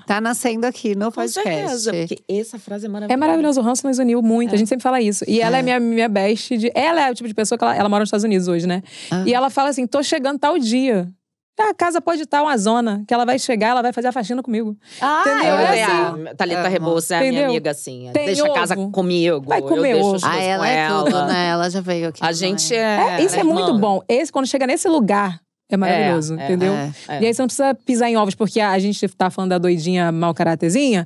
Speaker 2: Tá nascendo aqui no podcast.
Speaker 3: Com certeza, porque essa frase é maravilhosa.
Speaker 4: É maravilhoso, o ranço nos uniu muito. A gente sempre fala isso. E ela é minha best. Ela é o tipo de pessoa que ela mora nos Estados Unidos hoje, né? E ela fala assim, tô chegando tal dia. A casa pode estar uma zona, que ela vai chegar, ela vai fazer a faxina comigo. Entendeu?
Speaker 3: A Thalita Rebouça é a minha amiga, assim.
Speaker 4: Deixa
Speaker 3: a casa comigo.
Speaker 4: Vai comer ovo.
Speaker 2: Ela é tudo, né? Ela já veio aqui.
Speaker 3: A gente
Speaker 4: isso é muito bom. Quando chega nesse lugar, é maravilhoso, entendeu? E aí você não precisa pisar em ovos, porque a gente tá falando da doidinha mau caráterzinha.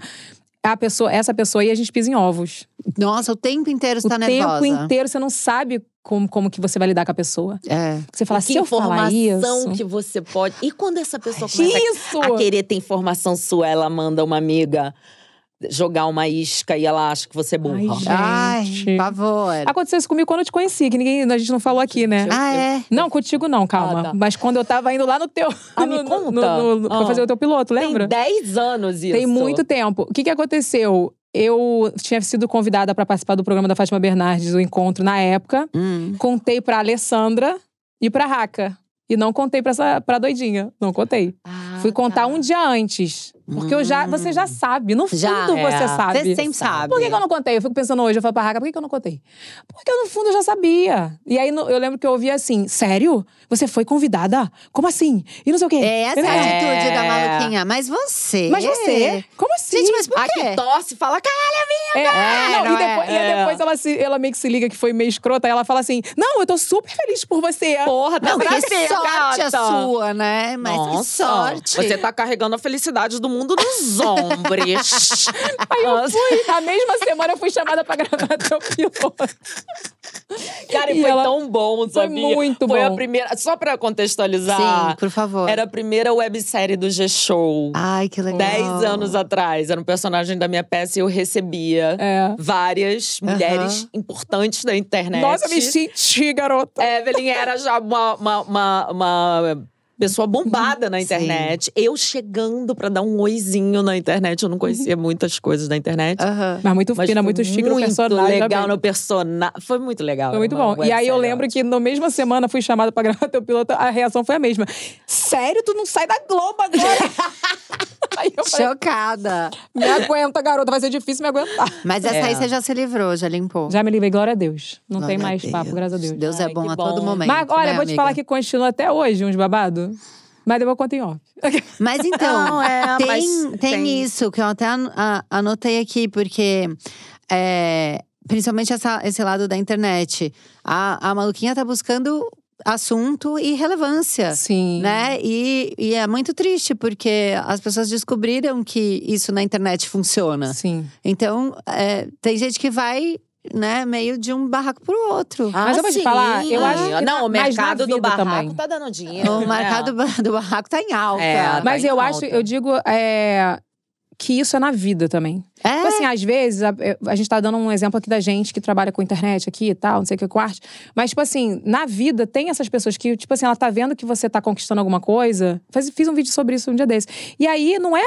Speaker 4: Essa pessoa aí, a gente pisa em ovos.
Speaker 2: Nossa, o tempo inteiro você tá nervosa.
Speaker 4: O tempo inteiro você não sabe como que você vai lidar com a pessoa. Você fala, se eu falar isso…
Speaker 3: Que informação que você pode… E quando essa pessoa começa a querer ter informação sua, ela manda uma amiga jogar uma isca e ela acha que você é burra.
Speaker 2: Ai, por favor.
Speaker 4: Aconteceu isso comigo quando eu te conheci, que a gente não falou aqui, né? Não, contigo não, calma.
Speaker 3: Tá.
Speaker 4: Mas quando eu tava indo lá no teu…
Speaker 3: me conta.
Speaker 4: Pra fazer o teu piloto, lembra?
Speaker 3: Tem 10 anos isso.
Speaker 4: Tem muito tempo. O que aconteceu? Eu tinha sido convidada pra participar do programa da Fátima Bernardes, o Encontro, na época. Contei pra Alessandra e pra Raca. E não contei pra doidinha. Não contei. Fui contar um dia antes. Porque você já sabe. No fundo você sabe.
Speaker 2: Você sempre sabe.
Speaker 4: Por que eu não contei? Eu fico pensando hoje, eu falo pra Raca, por que eu não contei? Porque no fundo eu já sabia. E aí eu lembro que eu ouvi assim, sério? Você foi convidada? Como assim? E não sei o quê.
Speaker 2: Essa é a atitude da maluquinha. Mas você?
Speaker 4: Como assim?
Speaker 2: Gente, mas por quê?
Speaker 3: A que torce, fala, caralho, amiga!
Speaker 4: E depois ela meio que se liga que foi meio escrota. Aí ela fala assim, não, eu tô super feliz por você.
Speaker 3: Porra, tá
Speaker 2: que sorte a sua, né? Mas que sorte.
Speaker 3: Você tá carregando a felicidade do mundo nos ombros.
Speaker 4: Aí eu fui, na mesma semana eu fui chamada pra gravar teu piloto.
Speaker 3: Cara, e foi tão bom, sabia?
Speaker 4: Foi muito bom.
Speaker 3: Foi a primeira… Só pra contextualizar…
Speaker 2: Sim, por favor.
Speaker 3: Era a primeira websérie do G-Show.
Speaker 2: Ai, que legal.
Speaker 3: 10 anos atrás. Era um personagem da minha peça e eu recebia várias mulheres importantes da internet.
Speaker 4: Nossa, me senti, garota.
Speaker 3: Evelyn era já uma pessoa bombada na internet. Eu chegando pra dar um oizinho na internet. Eu não conhecia muitas coisas da internet.
Speaker 4: Mas muito fina, muito chique no personagem.
Speaker 3: Muito legal no personagem. Foi muito legal.
Speaker 4: Foi muito bom. E aí eu lembro que na mesma semana fui chamada pra gravar teu piloto. A reação foi a mesma. Sério? Tu não sai da Globo agora? Aí eu falei,
Speaker 2: chocada.
Speaker 4: Me aguenta, garota. Vai ser difícil me aguentar.
Speaker 2: Mas essa aí você já se livrou, já limpou.
Speaker 4: Já me livrei, glória a Deus. Não tem mais papo, graças a Deus.
Speaker 2: Deus é bom a todo momento.
Speaker 4: Mas olha,
Speaker 2: né,
Speaker 4: vou te falar que continua até hoje uns babados. Mas eu vou contar em off.
Speaker 2: Mas então, tem isso que eu até anotei aqui, porque… principalmente esse lado da internet. A maluquinha tá buscando assunto e relevância.
Speaker 4: Sim.
Speaker 2: Né? E é muito triste, porque as pessoas descobriram que isso na internet funciona.
Speaker 4: Sim.
Speaker 2: Então, tem gente que vai… né, meio de um barraco pro outro.
Speaker 4: Mas eu vou te falar, eu acho que…
Speaker 3: Não, o mercado do barraco
Speaker 4: também
Speaker 3: tá dando dinheiro.
Speaker 2: O mercado do barraco tá em alta.
Speaker 4: Mas eu digo que isso é na vida também. Tipo assim, às vezes, a gente tá dando um exemplo aqui da gente que trabalha com internet aqui e tal, não sei o que, com arte. Mas, tipo assim, na vida tem essas pessoas que, tipo assim, ela tá vendo que você tá conquistando alguma coisa. Fiz um vídeo sobre isso um dia desse. E aí, não é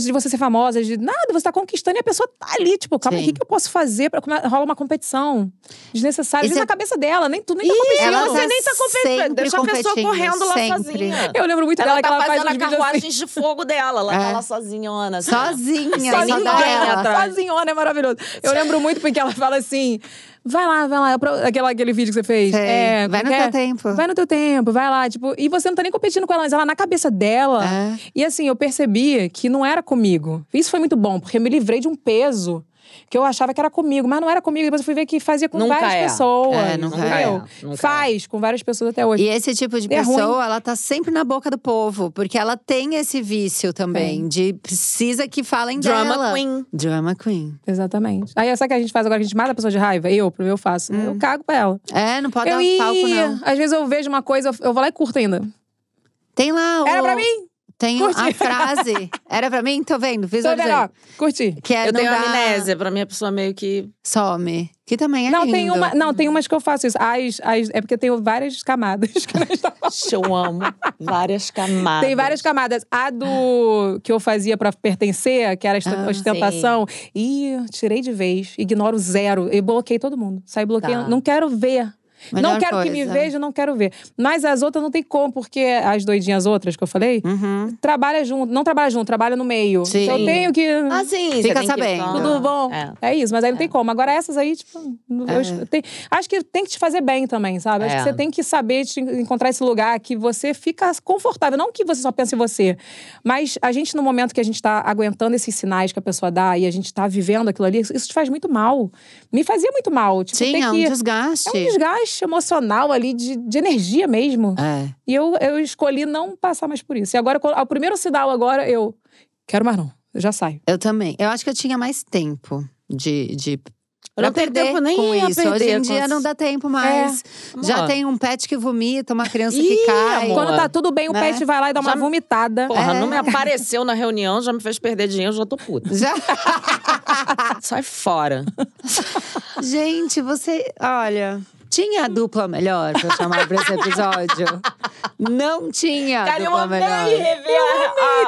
Speaker 4: de você ser famosa, de nada, você tá conquistando e a pessoa tá ali, tipo, calma, o que eu posso fazer pra rola uma competição desnecessária? Às vezes na cabeça dela, nem tu nem tá competindo.
Speaker 3: Você nem tá competindo. Deixa a pessoa correndo lá sozinha.
Speaker 4: Eu lembro muito dela que ela faz
Speaker 3: as carruagens de fogo dela. Ela tá lá sozinha,
Speaker 2: Sozinha,
Speaker 3: sem ninguém.
Speaker 4: Sozinhona, é maravilhoso. Eu lembro muito porque ela fala assim… Vai lá. Aquele vídeo que você fez.
Speaker 2: Vai no teu tempo.
Speaker 4: Vai no teu tempo, vai lá. Tipo, e você não tá nem competindo com ela, mas ela na cabeça dela. E assim, eu percebi que não era comigo. Isso foi muito bom, porque eu me livrei de um peso que eu achava que era comigo, mas não era comigo. Depois eu fui ver que fazia com várias pessoas.
Speaker 2: Nunca
Speaker 4: Faz com várias pessoas até hoje.
Speaker 2: E esse tipo de pessoa, ela tá sempre na boca do povo. Porque ela tem esse vício também. De precisa que falem dela. Drama Queen.
Speaker 4: Exatamente. Aí sabe o que a gente faz agora? Que a gente mata a pessoa de raiva? Eu faço. Eu cago pra ela.
Speaker 2: Não pode dar palco, não.
Speaker 4: Às vezes eu vejo uma coisa, eu vou lá e curto ainda.
Speaker 2: Tem lá
Speaker 4: Era pra mim?
Speaker 2: Tem a frase. Era pra mim? Tô vendo, visualizei.
Speaker 4: Tô vendo, curti.
Speaker 3: Eu tenho amnésia, pra mim a pessoa meio que…
Speaker 2: some. Que também é lindo.
Speaker 4: Tem umas que eu faço isso. É porque eu tenho várias camadas.
Speaker 3: Eu amo. Várias camadas.
Speaker 4: Tem várias camadas. A do que eu fazia pra pertencer, que era ostentação. Tirei de vez. Ignoro zero. Eu bloqueei todo mundo. Saí bloqueando. Não quero ver. Não quero que me veja, não quero ver. Mas as outras não tem como, porque as doidinhas outras que eu falei, não trabalha junto, trabalha no meio.
Speaker 2: Sim.
Speaker 4: Então eu tenho que…
Speaker 2: Fica sabendo.
Speaker 4: Tudo bom. É isso, mas aí não tem como. Agora essas aí, tipo… acho que tem que te fazer bem também, sabe? Acho que você tem que saber encontrar esse lugar que você fica confortável. Não que você só pense em você. Mas a gente, no momento que a gente tá aguentando esses sinais que a pessoa dá e a gente tá vivendo aquilo ali, isso te faz muito mal. Me fazia muito mal. Tipo,
Speaker 2: Sim, é um desgaste.
Speaker 4: É um desgaste. mais emocional ali, de energia mesmo. E eu escolhi não passar mais por isso. E agora, ao primeiro sinal agora, eu quero mais não. Eu já saio.
Speaker 2: Eu também. Eu acho que eu tinha mais tempo de
Speaker 3: eu não tenho tempo nem
Speaker 2: com isso.
Speaker 3: Perder,
Speaker 2: hoje em dia não dá tempo mais. Já tem um pet que vomita, uma criança que cai.
Speaker 4: Amor. Quando tá tudo bem, o pet vai lá e dá uma vomitada.
Speaker 3: Porra, não me apareceu na reunião, já me fez perder dinheiro, já tô puta.
Speaker 2: Já?
Speaker 3: Sai fora.
Speaker 2: Gente, olha… Tinha a dupla melhor pra chamar pra esse episódio? Não tinha a dupla melhor.
Speaker 3: Cara, eu amei rever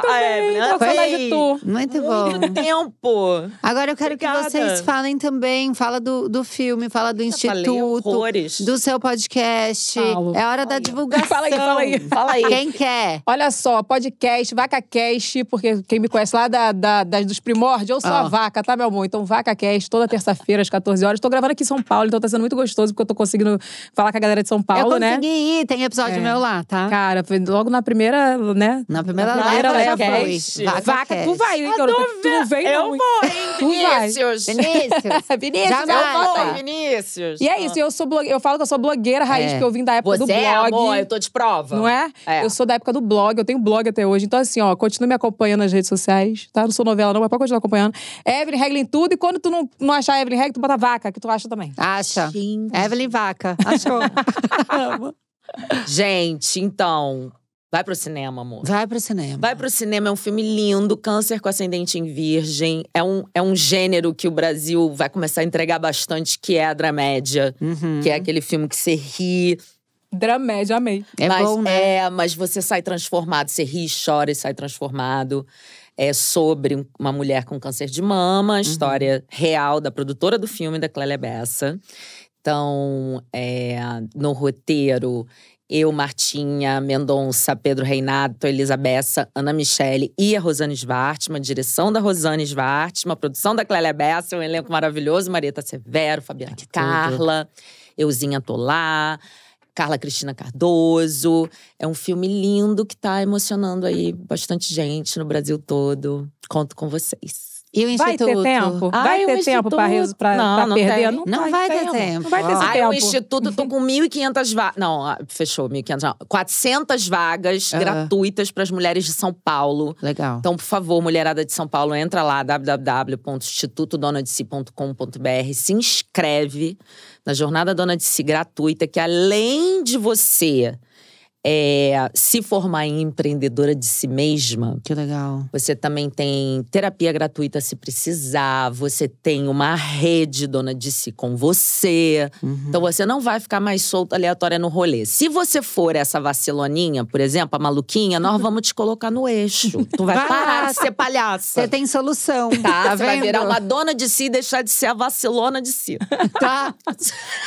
Speaker 3: a Evelyn.
Speaker 2: Muito bom.
Speaker 3: Muito tempo.
Speaker 2: Agora eu quero que vocês falem também. Fala do filme, fala do Instituto. Do seu podcast. É hora da divulgação.
Speaker 4: Fala aí.
Speaker 2: Quem quer?
Speaker 4: Olha só, podcast, VacaCast, porque quem me conhece lá dos primórdios, eu sou a Vaca, tá, meu amor? Então, VacaCast, toda terça-feira, às 14 horas. Tô gravando aqui em São Paulo, então tá sendo muito gostoso, porque eu tô conseguindo falar com a galera de São Paulo, né?
Speaker 2: Eu consegui ir, tem episódio meu lá, tá?
Speaker 4: Cara, foi logo na primeira, né?
Speaker 2: Na primeira leva já foi.
Speaker 4: Vaca, tu vai, hein, garota? Tu não vem,
Speaker 3: eu
Speaker 4: não.
Speaker 3: Eu vou, hein, Vinícius.
Speaker 4: Vinícius,
Speaker 3: já vai. Vinícius.
Speaker 4: E é isso, eu falo que eu sou blogueira raiz, porque eu vim da época do blog.
Speaker 3: Amor, eu tô de prova.
Speaker 4: Não é? Eu sou da época do blog, eu tenho blog até hoje. Então assim, continue me acompanhando nas redes sociais, tá? Não sou novela não, mas pode continuar acompanhando. Evelyn Regli em tudo, e quando tu não achar Evelyn Regli, tu bota Vaca, que tu acha também.
Speaker 2: Acha. Evelyn Vaca. Achou.
Speaker 3: Gente, então… Vai pro cinema, amor.
Speaker 2: Vai pro cinema.
Speaker 3: Vai pro cinema, é um filme lindo. Câncer com Ascendente em Virgem. É um gênero que o Brasil vai começar a entregar bastante, que é a dramédia. Que é aquele filme que você ri.
Speaker 4: Dramédia, amei.
Speaker 2: Bom, né?
Speaker 3: Mas você sai transformado. Você ri, chora e sai transformado. É sobre uma mulher com câncer de mama. História real da produtora do filme, da Clélia Bessa. Então, no roteiro… Eu, Martinha Mendonça, Pedro Reinato, Elisa Bessa, Ana Michele e a Rosane Schwartzman. Direção da Rosane Schwartzman, produção da Clélia Bessa, um elenco maravilhoso. Marieta Severo, Fabiana Carla, Euzinha Tolá, Carla Cristina Cardoso. É um filme lindo que tá emocionando aí bastante gente no Brasil todo. Conto com vocês.
Speaker 2: E o Instituto?
Speaker 4: Vai ter tempo? Vai ter tempo pra perder?
Speaker 2: Não vai ter tempo.
Speaker 4: Não vai ter esse tempo.
Speaker 3: O Instituto, eu tô com 1.500 vagas. Não, fechou, 1.500 não. 400 vagas gratuitas pras mulheres de São Paulo.
Speaker 2: Legal.
Speaker 3: Então, por favor, mulherada de São Paulo, entra lá, www.institutodonadici.com.br. Se inscreve na Jornada Dona de Si gratuita, que além de você… se formar em empreendedora de si mesma.
Speaker 2: Que legal.
Speaker 3: Você também tem terapia gratuita se precisar. Você tem uma rede Dona de Si com você. Então você não vai ficar mais solta, aleatória no rolê. Se você for essa vaciloninha, por exemplo, a maluquinha, nós vamos te colocar no eixo. Tu vai parar de ser palhaça.
Speaker 2: Você tem solução.
Speaker 3: Tá, você vai virar uma dona de si e deixar de ser a vacilona de si.
Speaker 2: Tá.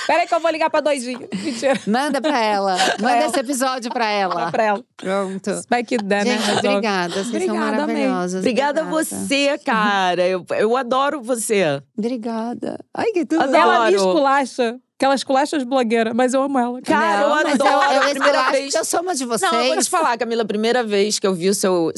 Speaker 4: Peraí que eu vou ligar pra Doidinha. Mentira.
Speaker 2: Manda pra ela. Manda esse episódio pra ela. Pronto.
Speaker 4: Vai que dá, né?
Speaker 2: Gente, obrigada. Vocês são maravilhosas.
Speaker 3: Obrigada a você, cara. Eu adoro você.
Speaker 2: Obrigada. Ai, que tudo.
Speaker 4: Ela me esculacha. Que ela esculacha as blogueiras, mas eu amo ela.
Speaker 3: Cara, eu adoro.
Speaker 2: Eu
Speaker 3: a primeira vez…
Speaker 2: eu sou uma de vocês.
Speaker 3: Não, eu vou te falar, Camila. A primeira vez que eu vi o seu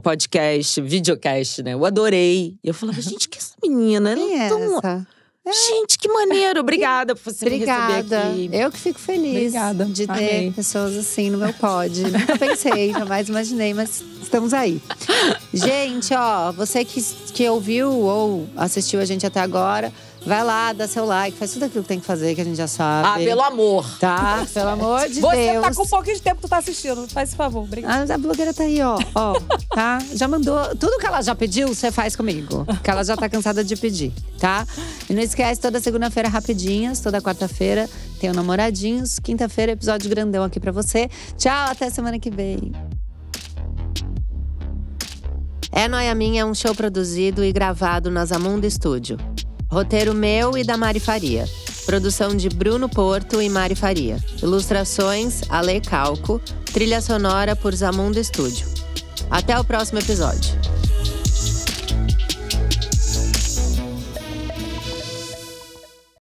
Speaker 3: podcast, videocast, né? Eu adorei. E eu falava, gente, que essa menina?
Speaker 2: Quem é essa?
Speaker 3: Gente, que maneiro. Obrigada por você me receber aqui.
Speaker 2: Eu que fico feliz de ter pessoas assim no meu pod. Nunca pensei, jamais imaginei, mas estamos aí. Gente, você que ouviu ou assistiu a gente até agora, vai lá, dá seu like, faz tudo aquilo que tem que fazer, que a gente já sabe.
Speaker 3: Pelo amor.
Speaker 2: Tá? Pelo amor de Deus.
Speaker 4: Você tá com um pouquinho de tempo que tu tá assistindo. Faz esse favor, obrigada.
Speaker 2: A blogueira tá aí, ó, tá? Já mandou. Tudo que ela já pediu, você faz comigo. Que ela já tá cansada de pedir, tá? E não esquece, toda segunda-feira, rapidinhas. Toda quarta-feira tem o Namoradinhos. Quinta-feira, episódio grandão aqui pra você. Tchau, até semana que vem. É Nóia Minha é um show produzido e gravado na Zamundo Studio. Roteiro meu e da Mari Faria. Produção de Bruno Porto e Mari Faria. Ilustrações, Ale Calco. Trilha sonora por Zamundo Studio. Até o próximo episódio.